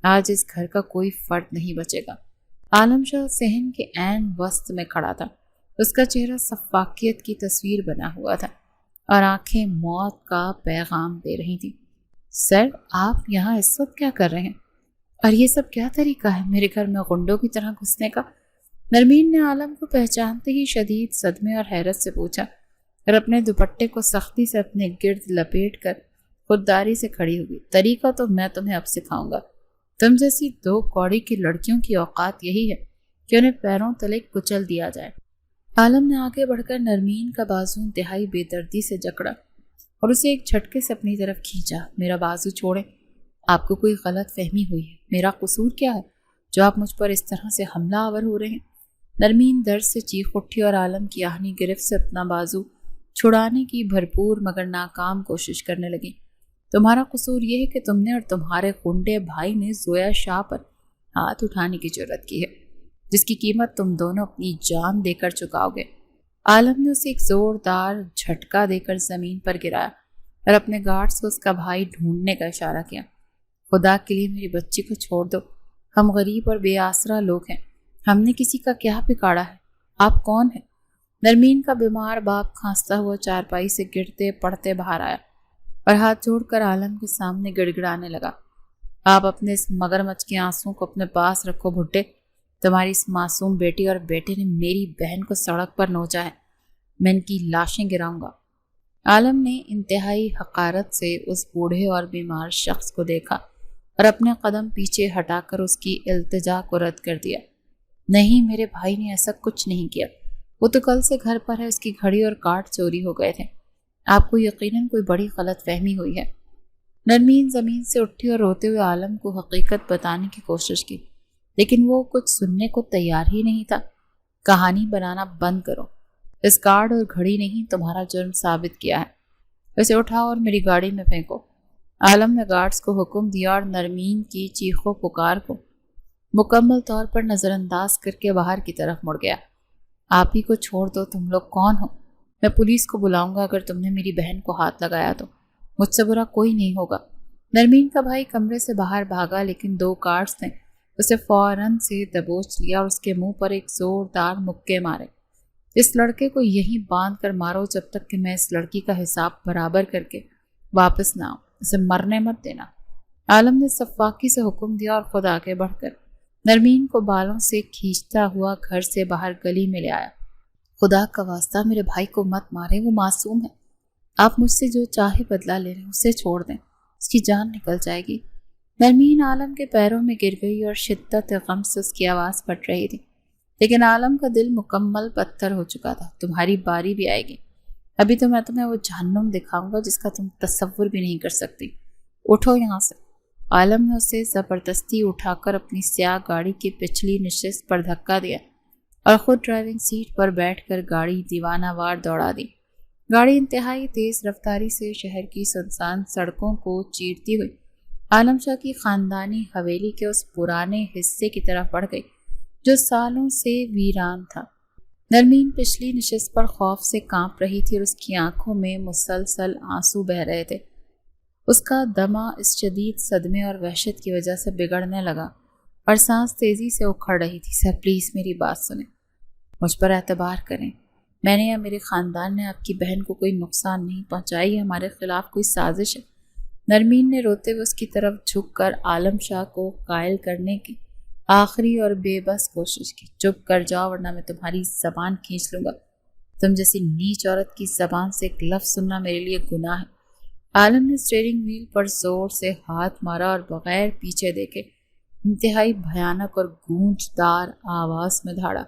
آج اس گھر کا کوئی فرد نہیں بچے گا۔ عالم شاہ صحن کے عین وسط میں کھڑا تھا۔ اس کا چہرہ سفاکیت کی تصویر بنا ہوا تھا اور آنکھیں موت کا پیغام دے رہی تھیں۔ سر، آپ یہاں اس وقت کیا کر رہے ہیں؟ اور یہ سب کیا طریقہ ہے میرے گھر میں غنڈوں کی طرح گھسنے کا؟ نرمین نے عالم کو پہچانتے ہی شدید صدمے اور حیرت سے پوچھا اور اپنے دوپٹے کو سختی سے اپنے گرد لپیٹ کر خودداری سے کھڑی ہوئی۔ طریقہ تو میں تمہیں اب سکھاؤں گا۔ تم جیسی دو کوڑی کی لڑکیوں کی اوقات یہی ہے کہ انہیں پیروں تلے کچل دیا جائے۔ عالم نے آگے بڑھ کر نرمین کا بازو انتہائی بے دردی سے جکڑا اور اسے ایک جھٹکے سے اپنی طرف کھینچا۔ میرا بازو چھوڑیں، آپ کو کوئی غلط فہمی ہوئی ہے۔ میرا قصور کیا ہے جو آپ مجھ پر اس طرح سے حملہ آور ہو رہے ہیں؟ نرمین درد سے چیخ اٹھی اور عالم کی آہنی گرفت سے اپنا بازو چھڑانے کی بھرپور مگر ناکام کوشش کرنے لگی۔ تمہارا قصور یہ ہے کہ تم نے اور تمہارے غنڈے بھائی نے زویا شاہ پر ہاتھ اٹھانے کی جرات کی ہے، جس کی قیمت تم دونوں اپنی جان دے کر چکاؤ گے۔ عالم نے اسے ایک زوردار جھٹکا دے کر زمین پر گرایا اور اپنے گارڈز کو اس کا بھائی ڈھونڈنے کا اشارہ کیا۔ خدا کے لیے میری بچی کو چھوڑ دو، ہم غریب اور بے آسرا لوگ ہیں، ہم نے کسی کا کیا بگاڑا ہے؟ آپ کون ہیں؟ نرمین کا بیمار باپ کھانستا ہوا چارپائی سے گرتے پڑتے باہر آیا اور ہاتھ جوڑ کر عالم کے سامنے گڑ گڑانے لگا۔ آپ اپنے اس مگرمچھ کے آنسوں کو اپنے پاس رکھو بھٹے۔ تمہاری اس معصوم بیٹی اور بیٹے نے میری بہن کو سڑک پر نوچا ہے، میں ان کی لاشیں گراؤں گا۔ عالم نے انتہائی حقارت سے اس بوڑھے اور بیمار شخص کو دیکھا اور اپنے قدم پیچھے ہٹا کر اس کی التجا کو رد کر دیا۔ نہیں، میرے بھائی نے ایسا کچھ نہیں کیا، وہ تو کل سے گھر پر ہے، اس کی گھڑی اور کارڈ چوری ہو گئے تھے۔ آپ کو یقیناً کوئی بڑی غلط فہمی ہوئی ہے۔ نرمین زمین سے اٹھی اور روتے ہوئے عالم کو حقیقت بتانے کی کوشش کی، لیکن وہ کچھ سننے کو تیار ہی نہیں تھا۔ کہانی بنانا بند کرو، اس کارڈ اور گھڑی نے ہی تمہارا جرم ثابت کیا ہے، اسے اٹھاؤ اور میری گاڑی میں پھینکو۔ عالم نے گارڈز کو حکم دیا اور نرمین کی چیخو پکار کو مکمل طور پر نظر انداز کر کے باہر کی طرف مڑ گیا۔ آپ ہی کو چھوڑ دو، تم لوگ کون ہو؟ میں پولیس کو بلاؤں گا اگر تم نے میری بہن کو ہاتھ لگایا تو، مجھ سے برا کوئی نہیں ہوگا۔ نرمین کا بھائی کمرے سے باہر بھاگا، لیکن 2 گارڈز نے اسے فوراً سے دبوچ لیا اور اس کے منہ پر ایک زوردار مکے مارے۔ اس لڑکے کو یہیں باندھ کر مارو جب تک کہ میں اس لڑکی کا حساب برابر کر کے واپس نہ آؤں، اسے مرنے مت دینا۔ عالم نے سفاکی سے حکم دیا اور خود آگے بڑھ کر نرمین کو بالوں سے کھینچتا ہوا گھر سے باہر گلی میں لے آیا۔ خدا کا واسطہ میرے بھائی کو مت مارے، وہ معصوم ہے۔ آپ مجھ سے جو چاہے بدلہ لے لیں، اسے چھوڑ دیں، اس کی جان نکل جائے گی۔ نرمین عالم کے پیروں میں گر گئی اور شدت غم سے اس کی آواز پھٹ رہی تھی، لیکن عالم کا دل مکمل پتھر ہو چکا تھا۔ تمہاری باری بھی آئے گی، ابھی تو میں تمہیں وہ جہنم دکھاؤں گا جس کا تم تصور بھی نہیں کر سکتی۔ اٹھو یہاں سے۔ عالم نے اسے زبردستی اٹھا کر اپنی سیاہ گاڑی کی پچھلی نشست پر دھکا دیا اور خود ڈرائیونگ سیٹ پر بیٹھ کر گاڑی دیوانہ وار دوڑا دی۔ گاڑی انتہائی تیز رفتاری سے شہر کی سنسان سڑکوں کو چیرتی ہوئی عالم شاہ کی خاندانی حویلی کے اس پرانے حصے کی طرف بڑھ گئی جو سالوں سے ویران تھا۔ نرمین پچھلی نشست پر خوف سے کانپ رہی تھی اور اس کی آنکھوں میں مسلسل آنسو بہہ رہے تھے۔ اس کا دمہ اس شدید صدمے اور وحشت کی وجہ سے بگڑنے لگا اور سانس تیزی سے اکھڑ رہی تھی۔ سر پلیز میری بات سنیں، مجھ پر اعتبار کریں۔ میں نے یا میرے خاندان نے آپ کی بہن کو کوئی نقصان نہیں پہنچائی، یہ ہمارے خلاف کوئی سازش ہے۔ نرمین نے روتے ہوئے اس کی طرف جھک کر عالم شاہ کو قائل کرنے کی آخری اور بے بس کوشش کی۔ چپ کر جاؤ ورنہ میں تمہاری زبان کھینچ لوں گا۔ تم جیسی نیچ عورت کی زبان سے ایک لفظ سننا میرے لیے گناہ ہے۔ عالم نے اسٹیئرنگ وہیل پر زور سے ہاتھ مارا اور بغیر پیچھے دیکھے انتہائی بھیانک اور گونجدار آواز میں دھاڑا۔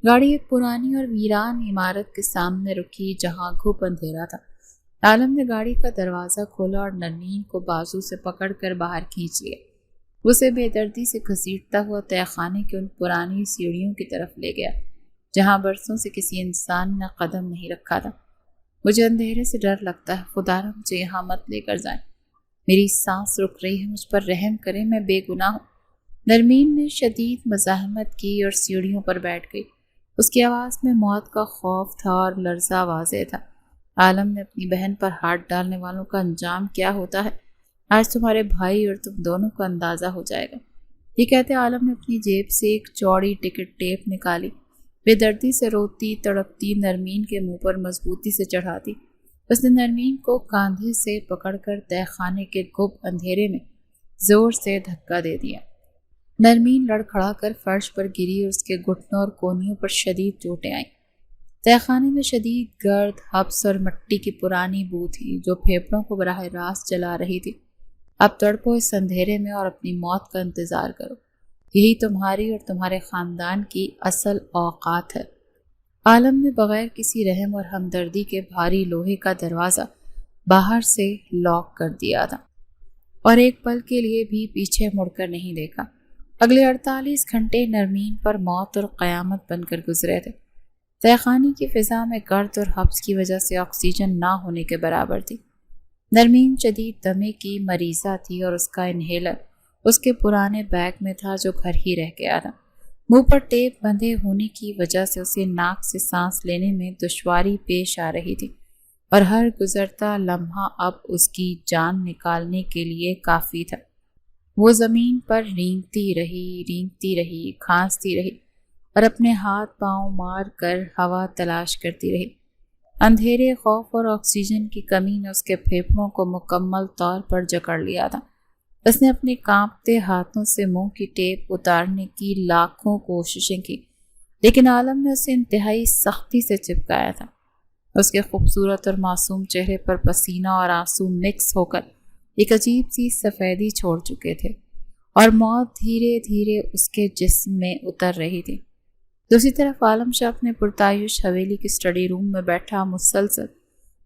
گاڑی ایک پرانی اور ویران عمارت کے سامنے رکی جہاں گھپ اندھیرا تھا۔ عالم نے گاڑی کا دروازہ کھولا اور نرمین کو بازو سے پکڑ کر باہر کھینچ لیا۔ اسے بے دردی سے گھسیٹتا ہوا تہہ خانے کی ان پرانی سیڑھیوں کی طرف لے گیا جہاں برسوں سے کسی انسان نے قدم نہیں رکھا تھا۔ مجھے اندھیرے سے ڈر لگتا ہے، خدا را مجھے یہاں مت لے کر جائیں، میری سانس رک رہی ہے، مجھ پر رحم کریں، میں بے گناہ ہوں۔ نرمین نے شدید مزاحمت کی اور سیڑھیوں پر بیٹھ گئی۔ اس کی آواز میں موت کا خوف تھا اور لرزہ واضح تھا۔ عالم نے اپنی بہن پر ہاتھ ڈالنے والوں کا انجام کیا ہوتا ہے آج تمہارے بھائی اور تم دونوں کو اندازہ ہو جائے گا۔ یہ کہتے عالم نے اپنی جیب سے ایک چوڑی ٹکٹ ٹیپ نکالی، بے دردی سے روتی تڑپتی نرمین کے منہ پر مضبوطی سے چڑھا دی۔ اس نے نرمین کو کاندھے سے پکڑ کر تہہ خانے کے گھپ اندھیرے میں زور سے دھکا دے دیا۔ نرمین لڑکھڑا کر فرش پر گری اور اس کے گھٹنوں اور کونیوں پر شدید چوٹیں آئیں۔ تہہ خانے میں شدید گرد، حبس اور مٹی کی پرانی بو تھی جو پھیپھڑوں کو براہ راست جلا رہی تھی۔ اب تڑپو اس اندھیرے میں اور اپنی موت کا انتظار کرو، یہی تمہاری اور تمہارے خاندان کی اصل اوقات ہے۔ عالم نے بغیر کسی رحم اور ہمدردی کے بھاری لوہے کا دروازہ باہر سے لاک کر دیا تھا اور ایک پل کے لیے بھی پیچھے مڑ کر نہیں دیکھا۔ اگلے 48 گھنٹے نرمین پر موت اور قیامت بن کر گزرے تھے۔ تہہ خانے کی فضا میں گرد اور حبس کی وجہ سے آکسیجن نہ ہونے کے برابر تھی۔ نرمین شدید دمے کی مریضہ تھی اور اس کا انہیلر اس کے پرانے بیگ میں تھا جو گھر ہی رہ گیا تھا۔ منہ پر ٹیپ بندھے ہونے کی وجہ سے اسے ناک سے سانس لینے میں دشواری پیش آ رہی تھی اور ہر گزرتا لمحہ اب اس کی جان نکالنے کے لیے کافی تھا۔ وہ زمین پر رینگتی رہی، کھانستی رہی اور اپنے ہاتھ پاؤں مار کر ہوا تلاش کرتی رہی۔ اندھیرے، خوف اور آکسیجن کی کمی نے اس کے پھیپھڑوں کو مکمل طور پر جکڑ لیا تھا۔ اس نے اپنے کانپتے ہاتھوں سے منہ کی ٹیپ اتارنے کی لاکھوں کوششیں کی، لیکن عالم نے اسے انتہائی سختی سے چپکایا تھا۔ اس کے خوبصورت اور معصوم چہرے پر پسینہ اور آنسو مکس ہو کر ایک عجیب سی سفیدی چھوڑ چکے تھے اور موت دھیرے دھیرے اس کے جسم میں اتر رہی تھی۔ دوسری طرف عالم شاہ اپنے پرتعیش حویلی کے اسٹڈی روم میں بیٹھا مسلسل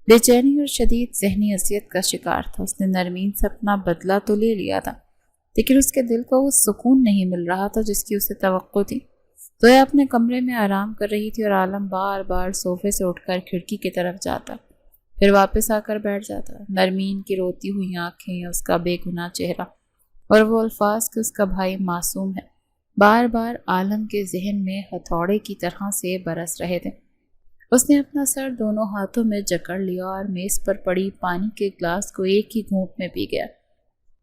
بے چینی اور شدید ذہنی اذیت کا شکار تھا۔ اس نے نرمین سے اپنا بدلہ تو لے لیا تھا، لیکن اس کے دل کو وہ سکون نہیں مل رہا تھا جس کی اسے توقع تھی۔ تو یہ اپنے کمرے میں آرام کر رہی تھی اور عالم بار بار صوفے سے اٹھ کر کھڑکی کی طرف جاتا، پھر واپس آ کر بیٹھ جاتا۔ نرمین کی روتی ہوئی آنکھیں، اس کا بے گناہ چہرہ اور وہ الفاظ کہ اس کا بھائی معصوم ہے بار بار عالم کے ذہن میں ہتھوڑے کی طرح سے برس رہے تھے۔ اس نے اپنا سر دونوں ہاتھوں میں جکڑ لیا اور میز پر پڑی پانی کے گلاس کو ایک ہی گھونٹ میں پی گیا۔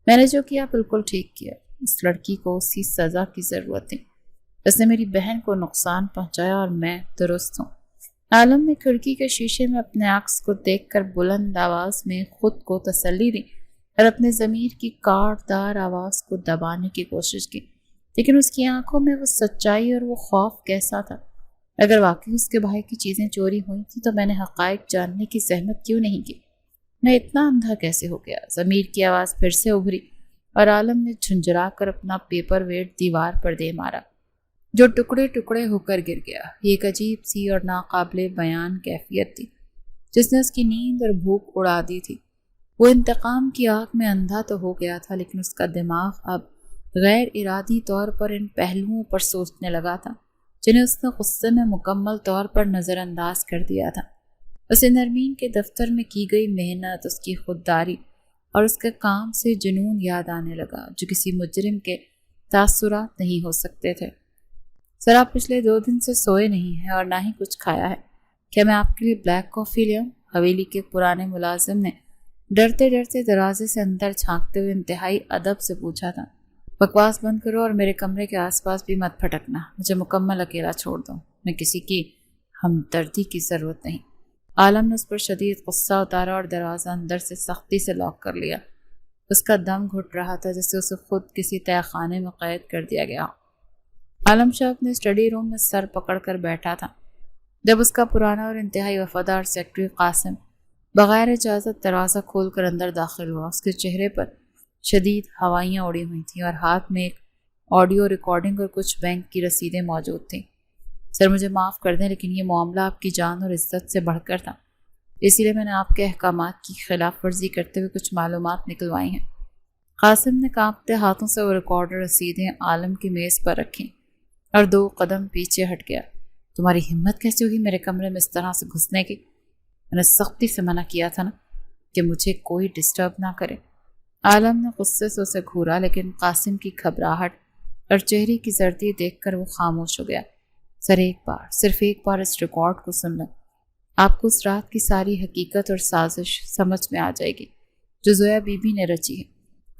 میں نے جو کیا بالکل ٹھیک کیا۔ اس لڑکی کو اسی سزا کی ضرورت تھی۔ اس نے میری بہن کو نقصان پہنچایا اور میں درست ہوں۔ عالم نے کھڑکی کے شیشے میں اپنے عکس کو دیکھ کر بلند آواز میں خود کو تسلی دی اور اپنے ضمیر کی کاٹ دار آواز کو دبانے کی کوشش کی، لیکن اس کی آنکھوں میں وہ سچائی اور وہ خوف کیسا تھا۔ اگر واقعی اس کے بھائی کی چیزیں چوری ہوئی تھیں تو میں نے حقائق جاننے کی زحمت کیوں نہیں کی؟ میں اتنا اندھا کیسے ہو گیا؟ ضمیر کی آواز پھر سے ابھری اور عالم نے جھنجھلا کر اپنا پیپر ویٹ دیوار پر دے مارا، جو ٹکڑے ٹکڑے ہو کر گر گیا۔ یہ ایک عجیب سی اور ناقابل بیان کیفیت تھی جس نے اس کی نیند اور بھوک اڑا دی تھی۔ وہ انتقام کی آگ میں اندھا تو ہو گیا تھا، لیکن اس کا دماغ اب غیر ارادی طور پر ان پہلوؤں پر سوچنے لگا تھا جنہیں اس نے غصے میں مکمل طور پر نظر انداز کر دیا تھا۔ اسے نرمین کے دفتر میں کی گئی محنت، اس کی خودداری اور اس کے کام سے جنون یاد آنے لگا جو کسی مجرم کے تاثرات نہیں ہو سکتے تھے۔ سر، آپ پچھلے 2 دن سے سوئے نہیں ہیں اور نہ ہی کچھ کھایا ہے۔ کیا میں آپ کے لیے بلیک کافی لے آؤں؟ حویلی کے پرانے ملازم نے ڈرتے ڈرتے دروازے سے اندر جھانکتے ہوئے انتہائی ادب سے پوچھا تھا۔ بکواس بند کرو اور میرے کمرے کے آس پاس بھی مت پھٹکنا۔ مجھے مکمل اکیلا چھوڑ دو۔ میں کسی کی ہمدردی کی ضرورت نہیں۔ عالم نے اس پر شدید غصہ اتارا اور دروازہ اندر سے سختی سے لاک کر لیا۔ اس کا دم گھٹ رہا تھا جیسے اسے خود کسی تہہ خانے میں قید کر دیا گیا۔ عالم شاہ اپنے اسٹڈی روم میں سر پکڑ کر بیٹھا تھا جب اس کا پرانا اور انتہائی وفادار سیکرٹری قاسم بغیر اجازت دروازہ کھول کر اندر داخل ہوا۔ اس کے چہرے پر شدید ہوائیاں اڑی ہوئی تھیں اور ہاتھ میں ایک آڈیو ریکارڈنگ اور کچھ بینک کی رسیدیں موجود تھیں۔ سر، مجھے معاف کر دیں لیکن یہ معاملہ آپ کی جان اور عزت سے بڑھ کر تھا، اسی لیے میں نے آپ کے احکامات کی خلاف ورزی کرتے ہوئے کچھ معلومات نکلوائی ہیں۔ قاسم نے کانپتے ہاتھوں سے وہ ریکارڈ اور رسیدیں عالم کی میز پر رکھیں اور 2 قدم پیچھے ہٹ گیا۔ تمہاری ہمت کیسے ہوئی میرے کمرے میں اس طرح سے گھسنے کی؟ میں نے سختی سے منع کیا تھا نا کہ مجھے کوئی ڈسٹرب نہ کرے۔ عالم نے غصے سے اسے گھورا، لیکن قاسم کی گھبراہٹ اور چہرے کی زردی دیکھ کر وہ خاموش ہو گیا۔ سر، صرف ایک بار اس ریکارڈ کو سن لیں، آپ کو اس رات کی ساری حقیقت اور سازش سمجھ میں آ جائے گی جو زویا بی بی نے رچی ہے۔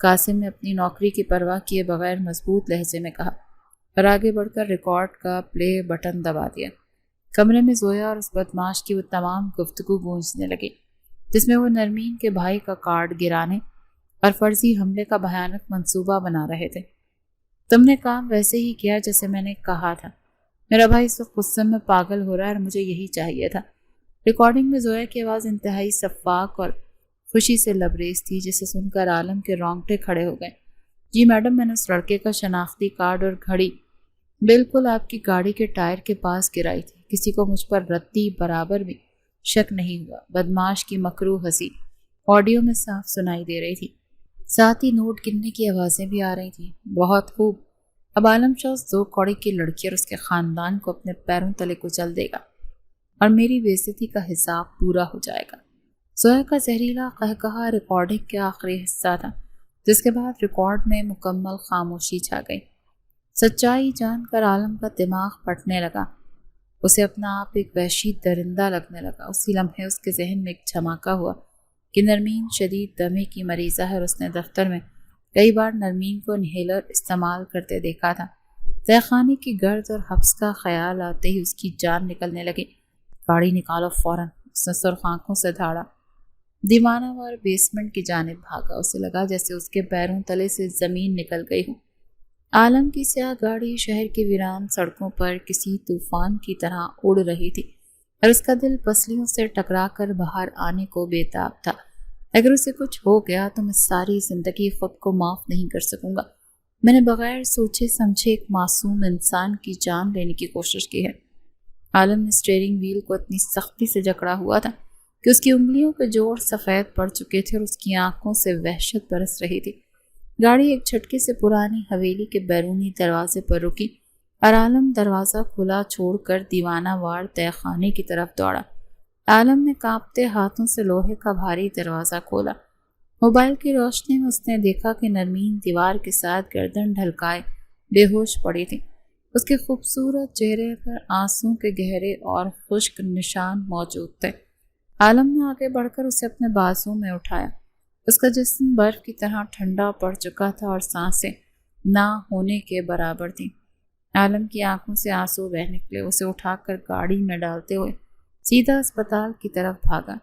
قاسم نے اپنی نوکری کی پرواہ کیے بغیر مضبوط لہجے میں کہا اور آگے بڑھ کر ریکارڈ کا پلے بٹن دبا دیا۔ کمرے میں زویا اور اس بدماش کی وہ تمام گفتگو گونجنے لگی جس میں وہ نرمین کے بھائی کا کارڈ گرانے اور فرضی حملے کا بھیانک منصوبہ بنا رہے تھے۔ تم نے کام ویسے ہی کیا جیسے میں نے کہا تھا۔ میرا بھائی اس وقت غصے میں پاگل ہو رہا ہے اور مجھے یہی چاہیے تھا۔ ریکارڈنگ میں زویا کی آواز انتہائی شفاف اور خوشی سے لبریز تھی جسے سن کر عالم کے رونگٹے کھڑے ہو گئے۔ جی میڈم، میں نے اس لڑکے کا شناختی کارڈ اور گھڑی بالکل آپ کی گاڑی کے ٹائر کے پاس گرائی تھی۔ کسی کو مجھ پر رتی برابر بھی شک نہیں ہوا۔ بدماش کی مکروہ ہنسی آڈیو میں صاف سنائی دے رہی تھی، ساتھ ہی نوٹ گننے کی آوازیں بھی آ رہی تھیں۔ بہت خوب، اب عالم شاہ اس 2 کوڑی کی لڑکی اور اس کے خاندان کو اپنے پیروں تلے کچل دے گا اور میری بے عزتی کا حساب پورا ہو جائے گا۔ زویا کا زہریلا قہقہا ریکارڈنگ کے آخری حصہ تھا جس کے بعد ریکارڈ میں مکمل خاموشی چھا گئی۔ سچائی جان کر عالم کا دماغ پھٹنے لگا۔ اسے اپنا آپ ایک وحشی درندہ لگنے لگا۔ اسی لمحے اس کے ذہن میں ایک دھماکہ ہوا کہ نرمین شدید دمے کی مریضہ ہے اور اس نے دفتر میں کئی بار نرمین کو انہیلر استعمال کرتے دیکھا تھا۔ تہہ خانے کی گرد اور حبس کا خیال آتے ہی اس کی جان نکلنے لگی۔ گاڑی نکالو فوراً، اس نے سرخ آنکھوں سے دھاڑا۔ دیوانہ وار بیسمنٹ کی جانب بھاگا۔ اسے لگا جیسے اس کے پیروں تلے سے زمین نکل گئی ہو۔ عالم کی سیاہ گاڑی شہر کی ویران سڑکوں پر کسی طوفان کی طرح اڑ رہی تھی اور اس کا دل پسلیوں سے ٹکرا کر باہر آنے کو بےتاب تھا۔ اگر اسے کچھ ہو گیا تو میں ساری زندگی خود کو معاف نہیں کر سکوں گا۔ میں نے بغیر سوچے سمجھے ایک معصوم انسان کی جان لینے کی کوشش کی ہے۔ عالم نے اسٹیئرنگ وہیل کو اتنی سختی سے جکڑا ہوا تھا کہ اس کی انگلیوں کے جوڑ سفید پڑ چکے تھے اور اس کی آنکھوں سے وحشت برس رہی تھی۔ گاڑی ایک جھٹکے سے پرانی حویلی کے بیرونی دروازے پر رکی اور عالم دروازہ کھلا چھوڑ کر دیوانہ وار تہہ خانے کی طرف دوڑا۔ عالم نے کانپتے ہاتھوں سے لوہے کا بھاری دروازہ کھولا۔ موبائل کی روشنی میں اس نے دیکھا کہ نرمین دیوار کے ساتھ گردن ڈھلکائے بے ہوش پڑی تھی۔ اس کے خوبصورت چہرے پر آنسوں کے گہرے اور خشک نشان موجود تھے۔ عالم نے آگے بڑھ کر اسے اپنے بازو میں اٹھایا۔ اس کا جسم برف کی طرح ٹھنڈا پڑ چکا تھا اور سانسیں نہ ہونے کے برابر تھیں۔ عالم کی آنکھوں سے آنسو بہہ نکلے۔ اسے اٹھا کر گاڑی میں ڈالتے ہوئے سیدھا اسپتال کی طرف بھاگا۔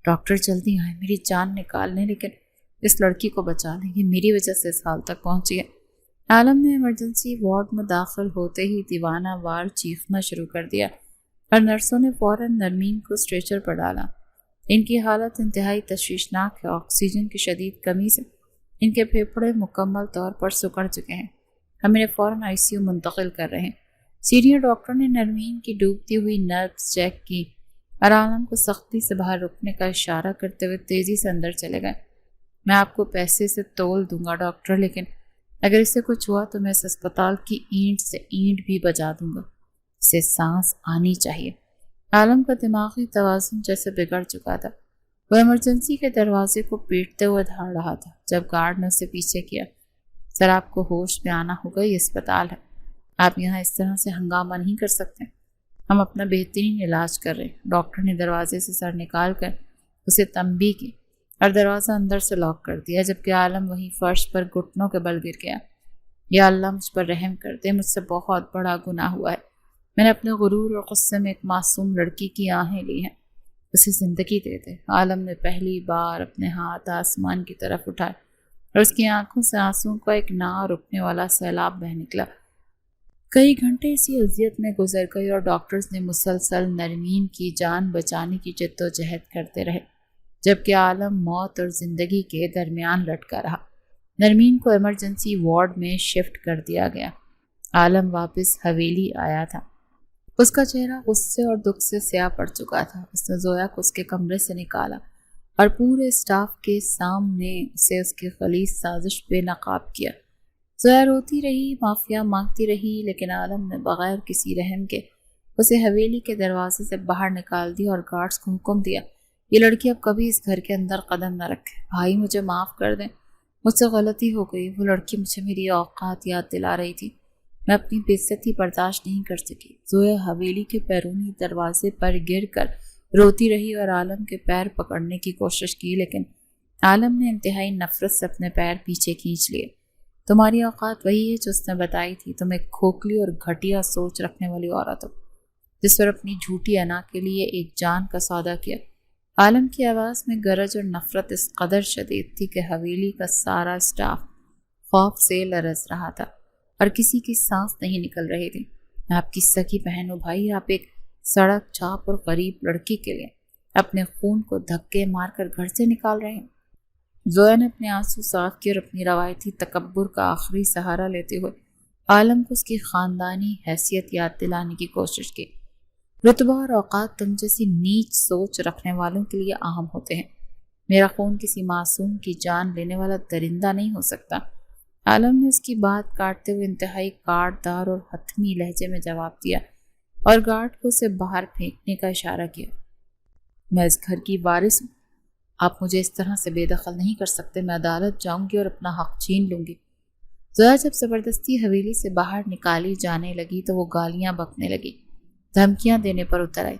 ڈاکٹر جلدی آئے، میری جان نکال لیں، لیکن اس لڑکی کو بچا لیں، یہ میری وجہ سے اس حال تک پہنچی ہے۔ عالم نے ایمرجنسی وارڈ میں داخل ہوتے ہی دیوانہ وار چیخنا شروع کر دیا اور نرسوں نے فوراً نرمین کو اسٹریچر پر ڈالا۔ ان کی حالت انتہائی تشویشناک ہے۔ آکسیجن کی شدید کمی سے ان کے پھیپھڑے مکمل طور پر سکڑ چکے ہیں۔ ہم انہیں فوراً ICU منتقل کر رہے ہیں۔ سینئر ڈاکٹر نے نرمین کی ڈوبتی ہوئی نبض چیک کی اور عالم کو سختی سے باہر رکنے کا اشارہ کرتے ہوئے تیزی سے اندر چلے گئے۔ میں آپ کو پیسے سے تول دوں گا ڈاکٹر، لیکن اگر اسے کچھ ہوا تو میں اس اسپتال کی اینٹ سے اینٹ بھی بجا دوں گا۔ اسے سانس آنی چاہیے۔ عالم کا دماغی توازن جیسے بگڑ چکا تھا۔ وہ ایمرجنسی کے دروازے کو پیٹتے ہوئے دھاڑ رہا تھا جب گارڈ نے اسے پیچھے کیا۔ سر، آپ کو ہوش میں آنا ہوگا، یہ اسپتال ہے، آپ یہاں اس طرح سے ہنگامہ نہیں کر سکتے۔ ہم اپنا بہترین علاج کر رہے ہیں۔ ڈاکٹر نے دروازے سے سر نکال کر اسے تنبیہ کی اور دروازہ اندر سے لاک کر دیا، جبکہ عالم وہیں فرش پر گھٹنوں کے بل گر گیا۔ یا اللہ مجھ پر رحم کر دے، مجھ سے بہت بڑا گناہ ہوا ہے۔ میں نے اپنے غرور اور غصے میں ایک معصوم لڑکی کی آہیں لی ہیں، اسے زندگی دے دے۔ عالم نے پہلی بار اپنے ہاتھ آسمان کی طرف اٹھائے اور اس کی آنکھوں سے آنسوں کا ایک نہ رکنے والا سیلاب بہہ نکلا۔ کئی گھنٹے اسی اذیت میں گزر گئے اور ڈاکٹرز نے مسلسل نرمین کی جان بچانے کی جدوجہد کرتے رہے، جبکہ عالم موت اور زندگی کے درمیان لٹکا رہا۔ نرمین کو ایمرجنسی وارڈ میں شفٹ کر دیا گیا۔ عالم واپس حویلی آیا تھا۔ اس کا چہرہ غصے اور دکھ سے سیاہ پڑ چکا تھا۔ اس نے زویا کو اس کے کمرے سے نکالا اور پورے اسٹاف کے سامنے اسے اس کی خلیص سازش بے نقاب کیا۔ زویا روتی رہی، معافیا مانگتی رہی، لیکن عالم نے بغیر کسی رحم کے اسے حویلی کے دروازے سے باہر نکال دیا اور گارڈز کو حکم دیا، یہ لڑکی اب کبھی اس گھر کے اندر قدم نہ رکھے۔ بھائی مجھے معاف کر دیں، مجھ سے غلطی ہو گئی۔ وہ لڑکی مجھے میری اوقات یاد دلا رہی تھی، میں اپنی بے عزتی برداشت نہیں کر سکی۔ زویا حویلی کے بیرونی دروازے پر گر کر روتی رہی اور عالم کے پیر پکڑنے کی کوشش کی، لیکن عالم نے انتہائی نفرت سے اپنے پیر پیچھے کھینچ لیے۔ تمہاری اوقات وہی ہے جو اس نے بتائی تھی، تم ایک کھوکھلی اور گھٹیا سوچ رکھنے والی عورت ہو جس پر اپنی جھوٹی انا کے لیے ایک جان کا سودا کیا۔ عالم کی آواز میں گرج اور نفرت اس قدر شدید تھی کہ حویلی کا سارا اسٹاف خوف سے لرز رہا تھا اور کسی کی سانس نہیں نکل رہی تھی۔ میں آپ کی سکی بہن ہوں بھائی، آپ ایک سڑک چاپ اور غریب لڑکی کے لیے اپنے خون کو دھکے مار کر گھر سے نکال رہے ہیں۔ زویا نے اپنے آنسو صاف کیے اور اپنی روایتی تکبر کا آخری سہارا لیتے ہوئے عالم کو اس کی خاندانی حیثیت یاد دلانے کی کوشش کی۔ رتبہ اور اوقات تم جیسی نیچ سوچ رکھنے والوں کے لیے عام ہوتے ہیں۔ میرا خون کسی معصوم کی جان لینے والا درندہ نہیں ہو سکتا۔ عالم نے اس کی بات کاٹتے ہوئے انتہائی کاٹ دار اور حتمی لہجے میں جواب دیا اور گارڈ کو اسے باہر پھینکنے کا اشارہ کیا۔ میں اس گھر کی وارث ہوں، آپ مجھے اس طرح سے بے دخل نہیں کر سکتے۔ میں عدالت جاؤں گی اور اپنا حق چھین لوں گی۔ زویا جب زبردستی حویلی سے باہر نکالی جانے لگی تو وہ گالیاں بکنے لگی، دھمکیاں دینے پر اتر آئی۔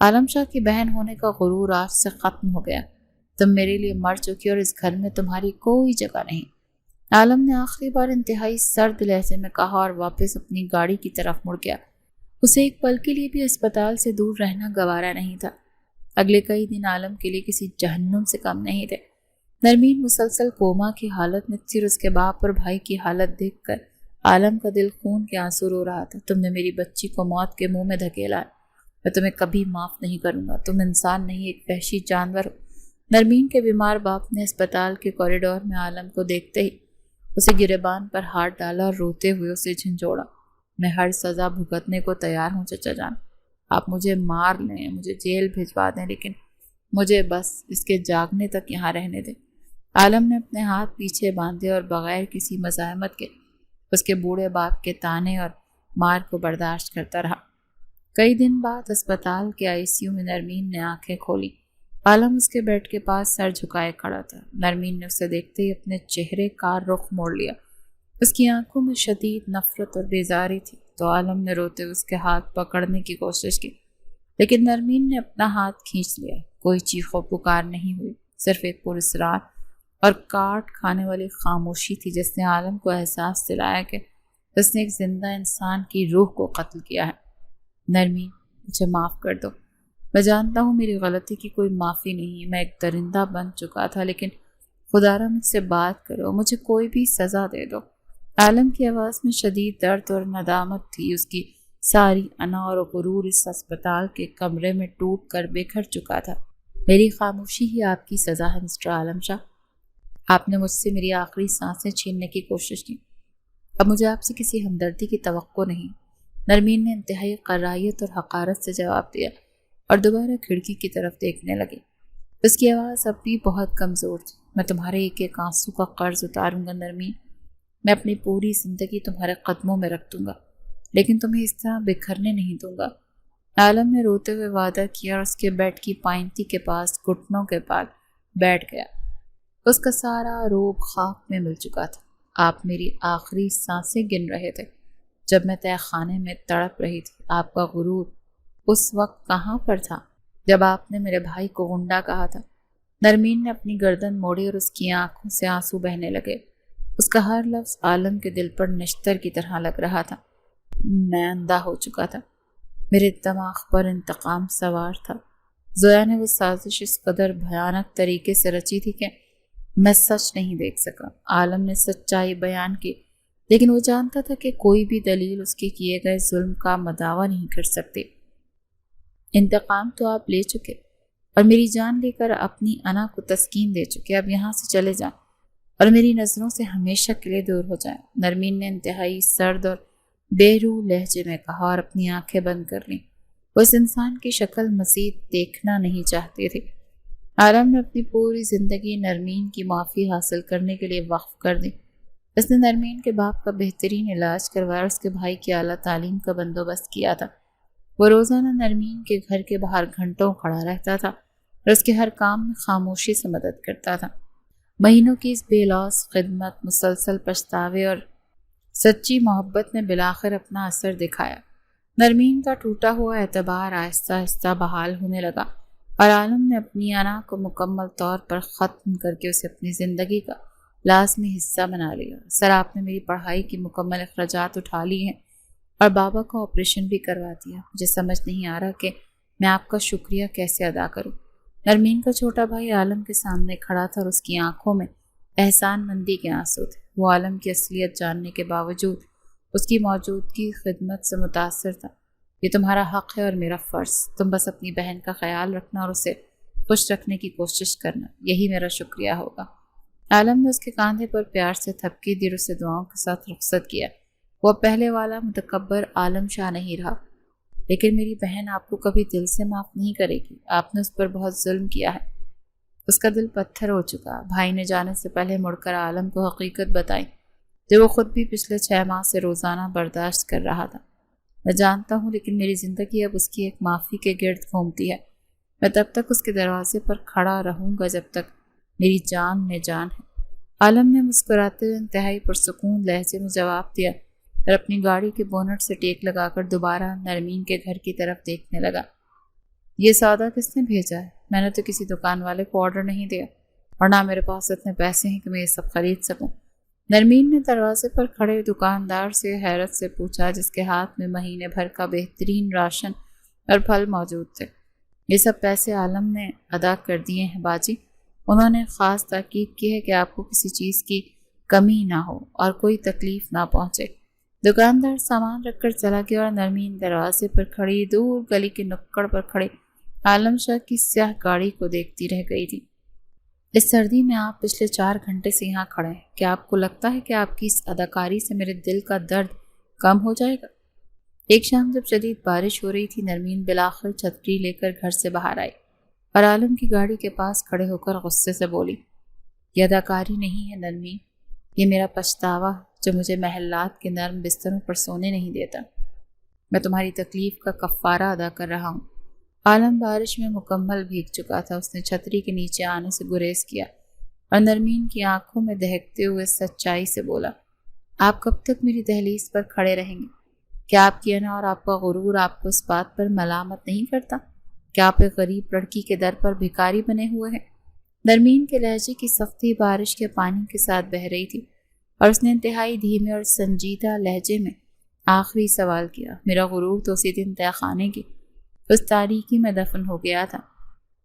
عالم شاہ کی بہن ہونے کا غرور آج سے ختم ہو گیا، تم میرے لیے مر چکی اور اس گھر میں تمہاری کوئی جگہ نہیں۔ عالم نے آخری بار انتہائی سرد لہجے میں کہا اور واپس اپنی گاڑی کی طرف مڑ گیا۔ اسے ایک پل کے لیے بھی اسپتال سے دور رہنا گوارا نہیں تھا۔ اگلے کئی دن عالم کے لیے کسی جہنم سے کم نہیں تھے۔ نرمین مسلسل کوما کی حالت میں تھی اور اس کے باپ اور بھائی کی حالت دیکھ کر عالم کا دل خون کے آنسو رو رہا تھا۔ تم نے میری بچی کو موت کے منہ میں دھکیلا ہے، میں تمہیں کبھی معاف نہیں کروں گا۔ تم انسان نہیں، ایک وحشی جانور ہو۔ نرمین کے بیمار باپ نے اسپتال کے کوریڈور میں عالم کو دیکھتے ہی اسے گریبان پر ہاتھ ڈالا اور روتے ہوئے اسے جھنجھوڑا۔ میں ہر سزا بھگتنے کو تیار ہوں چچا جان، آپ مجھے مار لیں، مجھے جیل بھجوا دیں، لیکن مجھے بس اس کے جاگنے تک یہاں رہنے دیں۔ عالم نے اپنے ہاتھ پیچھے باندھے اور بغیر کسی مزاحمت کے اس کے بوڑھے باپ کے تانے اور مار کو برداشت کرتا رہا۔ کئی دن بعد اسپتال کے ICU میں نرمین نے آنکھیں کھولی۔ عالم اس کے بیڈ کے پاس سر جھکائے کھڑا تھا۔ نرمین نے اسے دیکھتے ہی اپنے چہرے کا رخ موڑ لیا۔ اس کی آنکھوں میں شدید نفرت اور بیزاری تھی، تو عالم نے روتے ہوئے اس کے ہاتھ پکڑنے کی کوشش کی، لیکن نرمین نے اپنا ہاتھ کھینچ لیا۔ کوئی چیخ و پکار نہیں ہوئی، صرف ایک پراسرار اور کاٹ کھانے والی خاموشی تھی جس نے عالم کو احساس دلایا کہ اس نے ایک زندہ انسان کی روح کو قتل کیا ہے۔ نرمین، مجھے معاف کر دو۔ میں جانتا ہوں میری غلطی کی کوئی معافی نہیں ہے، میں ایک درندہ بن چکا تھا، لیکن خدا را مجھ سے بات کرو، مجھے کوئی بھی سزا دے دو۔ عالم کی آواز میں شدید درد اور ندامت تھی۔ اس کی ساری انا اور غرور اس اسپتال کے کمرے میں ٹوٹ کر بکھر چکا تھا۔ میری خاموشی ہی آپ کی سزا ہے مسٹر عالم شاہ۔ آپ نے مجھ سے میری آخری سانسیں چھیننے کی کوشش کی، اب مجھے آپ سے کسی ہمدردی کی توقع نہیں۔ نرمین نے انتہائی قرائیت اور حقارت سے جواب دیا اور دوبارہ کھڑکی کی طرف دیکھنے لگی۔ اس کی آواز اب بھی بہت کمزور تھی۔ میں تمہارے ایک ایک آنسو کا قرض اتاروں گا نرمین، میں اپنی پوری زندگی تمہارے قدموں میں رکھ دوں گا، لیکن تمہیں اس طرح بکھرنے نہیں دوں گا۔ عالم نے روتے ہوئے وعدہ کیا اور اس کے بیڈ کی پائنتی کے پاس گھٹنوں کے پاس بیٹھ گیا۔ اس کا سارا روب خاک میں مل چکا تھا۔ آپ میری آخری سانسیں گن رہے تھے جب میں تہہ خانے میں تڑپ رہی تھی۔ آپ کا غرور اس وقت کہاں پر تھا جب آپ نے میرے بھائی کو غنڈہ کہا تھا؟ نرمین نے اپنی گردن موڑی اور اس کی آنکھوں سے آنسو بہنے لگے۔ اس کا ہر لفظ عالم کے دل پر نشتر کی طرح لگ رہا تھا۔ میں اندھا ہو چکا تھا، میرے دماغ پر انتقام سوار تھا۔ زویا نے وہ سازش اس قدر بھیانک طریقے سے رچی تھی کہ میں سچ نہیں دیکھ سکا۔ عالم نے سچائی بیان کی، لیکن وہ جانتا تھا کہ کوئی بھی دلیل اس کے کیے گئے ظلم کا مداوع نہیں کر سکتی۔ انتقام تو آپ لے چکے اور میری جان لے کر اپنی انا کو تسکین دے چکے، اب یہاں سے چلے جائیں اور میری نظروں سے ہمیشہ کے لیے دور ہو جائیں۔ نرمین نے انتہائی سرد اور بے روح لہجے میں کہا اور اپنی آنکھیں بند کر لیں۔ وہ اس انسان کی شکل مزید دیکھنا نہیں چاہتی تھی۔ عالم نے اپنی پوری زندگی نرمین کی معافی حاصل کرنے کے لیے وقف کر دی۔ اس نے نرمین کے باپ کا بہترین علاج کروایا اور اس کے بھائی کی اعلیٰ تعلیم کا بندوبست کیا تھا۔ وہ روزانہ نرمین کے گھر کے باہر گھنٹوں کھڑا رہتا تھا اور اس کے ہر کام میں خاموشی سے مدد کرتا تھا۔ مہینوں کی اس بے لوث خدمت، مسلسل پچھتاوے اور سچی محبت نے بالآخر اپنا اثر دکھایا۔ نرمین کا ٹوٹا ہوا اعتبار آہستہ آہستہ بحال ہونے لگا اور عالم نے اپنی انا کو مکمل طور پر ختم کر کے اسے اپنی زندگی کا لازمی حصہ بنا لیا۔ سر، آپ نے میری پڑھائی کی مکمل اخراجات اٹھا لی ہیں اور بابا کا آپریشن بھی کروا دیا۔ مجھے سمجھ نہیں آ رہا کہ میں آپ کا شکریہ کیسے ادا کروں۔ نرمین کا چھوٹا بھائی عالم کے سامنے کھڑا تھا اور اس کی آنکھوں میں احسان مندی کے آنسو تھے۔ وہ عالم کی اصلیت جاننے کے باوجود اس کی موجودگی خدمت سے متاثر تھا۔ یہ تمہارا حق ہے اور میرا فرض۔ تم بس اپنی بہن کا خیال رکھنا اور اسے خوش رکھنے کی کوشش کرنا، یہی میرا شکریہ ہوگا۔ عالم نے اس کے کاندھے پر پیار سے تھپکی دی اور اسے دعاؤں کے ساتھ رخصت کیا۔ وہ پہلے والا متکبر عالم شاہ نہیں رہا، لیکن میری بہن آپ کو کبھی دل سے معاف نہیں کرے گی۔ آپ نے اس پر بہت ظلم کیا ہے۔ اس کا دل پتھر ہو چکا۔ بھائی نے جانے سے پہلے مڑ کر عالم کو حقیقت بتائی جو وہ خود بھی پچھلے 6 ماہ سے روزانہ برداشت کر رہا تھا۔ میں جانتا ہوں، لیکن میری زندگی اب اس کی ایک معافی کے گرد گھومتی ہے۔ میں تب تک اس کے دروازے پر کھڑا رہوں گا جب تک میری جان میں جان ہے۔ عالم نے مسکراتے ہوئے انتہائی پرسکون لہجے میں جواب دیا اور اپنی گاڑی کے بونٹ سے ٹیک لگا کر دوبارہ نرمین کے گھر کی طرف دیکھنے لگا۔ یہ سودا کس نے بھیجا ہے؟ میں نے تو کسی دکان والے کو آرڈر نہیں دیا اور نہ میرے پاس اتنے پیسے ہیں کہ میں یہ سب خرید سکوں۔ نرمین نے دروازے پر کھڑے دکاندار سے حیرت سے پوچھا، جس کے ہاتھ میں مہینے بھر کا بہترین راشن اور پھل موجود تھے۔ یہ سب پیسے عالم نے ادا کر دیے ہیں باجی۔ انہوں نے خاص تاکید کی ہے کہ آپ کو کسی چیز کی کمی نہ ہو اور کوئی تکلیف نہ پہنچے۔ دکاندار سامان رکھ کر چلا گیا اور نرمین دروازے پر کھڑی دور گلی کے نکڑ پر کھڑے عالم شاہ کی سیاہ گاڑی کو دیکھتی رہ گئی تھی۔ اس سردی میں آپ پچھلے 4 گھنٹے سے یہاں کھڑے ہیں۔ کیا آپ کو لگتا ہے کہ آپ کی اس اداکاری سے میرے دل کا درد کم ہو جائے گا؟ ایک شام جب شدید بارش ہو رہی تھی، نرمین بالآخر چھتری لے کر گھر سے باہر آئی اور عالم کی گاڑی کے پاس کھڑے ہو کر غصے سے بولی، یہ اداکاری نہیں ہے نرمین، یہ میرا پچھتاوا جو مجھے محلات کے نرم بستروں پر سونے نہیں دیتا۔ میں تمہاری تکلیف کا کفارہ ادا کر رہا ہوں۔ عالم بارش میں مکمل بھیگ چکا تھا۔ اس نے چھتری کے نیچے آنے سے گریز کیا اور نرمین کی آنکھوں میں دہکتے ہوئے سچائی سے بولا، آپ کب تک میری دہلیز پر کھڑے رہیں گے؟ کیا آپ کی انا اور آپ کا غرور آپ کو اس بات پر ملامت نہیں کرتا کہ آپ ایک غریب لڑکی کے در پر بھکاری بنے ہوئے ہیں؟ نرمین کے لہجے کی سختی بارش کے پانی کے ساتھ بہہ رہی تھی اور اس نے انتہائی دھیمے اور سنجیدہ لہجے میں آخری سوال کیا۔ میرا غرور تو اسی دن تہ خانے کی اس تاریکی میں دفن ہو گیا تھا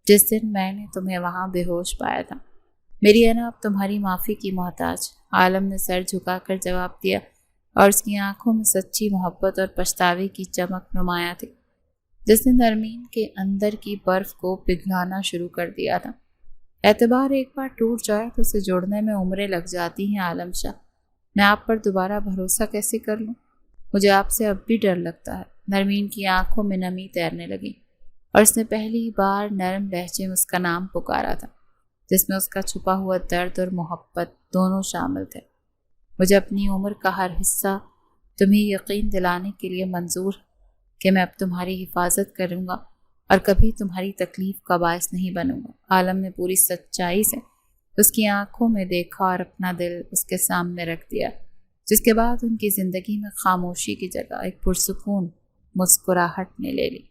جس دن میں نے تمہیں وہاں بے ہوش پایا تھا۔ میری انا اب تمہاری معافی کی محتاج۔ عالم نے سر جھکا کر جواب دیا اور اس کی آنکھوں میں سچی محبت اور پچھتاوے کی چمک نمایاں تھی جس نے نرمین کے اندر کی برف کو پگھلانا شروع کر دیا تھا۔ اعتبار ایک بار ٹوٹ جائے تو اسے جوڑنے میں عمریں لگ جاتی ہیں عالم شاہ۔ میں آپ پر دوبارہ بھروسہ کیسے کر لوں؟ مجھے آپ سے اب بھی ڈر لگتا ہے۔ نرمین کی آنکھوں میں نمی تیرنے لگی اور اس نے پہلی بار نرم لہجے میں اس کا نام پکارا تھا جس میں اس کا چھپا ہوا درد اور محبت دونوں شامل تھے۔ مجھے اپنی عمر کا ہر حصہ تمہیں یقین دلانے کے لیے منظور ہے کہ میں اب تمہاری حفاظت کروں گا اور کبھی تمہاری تکلیف کا باعث نہیں بنوں گا۔ عالم نے پوری سچائی سے اس کی آنکھوں میں دیکھا اور اپنا دل اس کے سامنے رکھ دیا، جس کے بعد ان کی زندگی میں خاموشی کی جگہ ایک پرسکون مسکراہٹ نے لے لی۔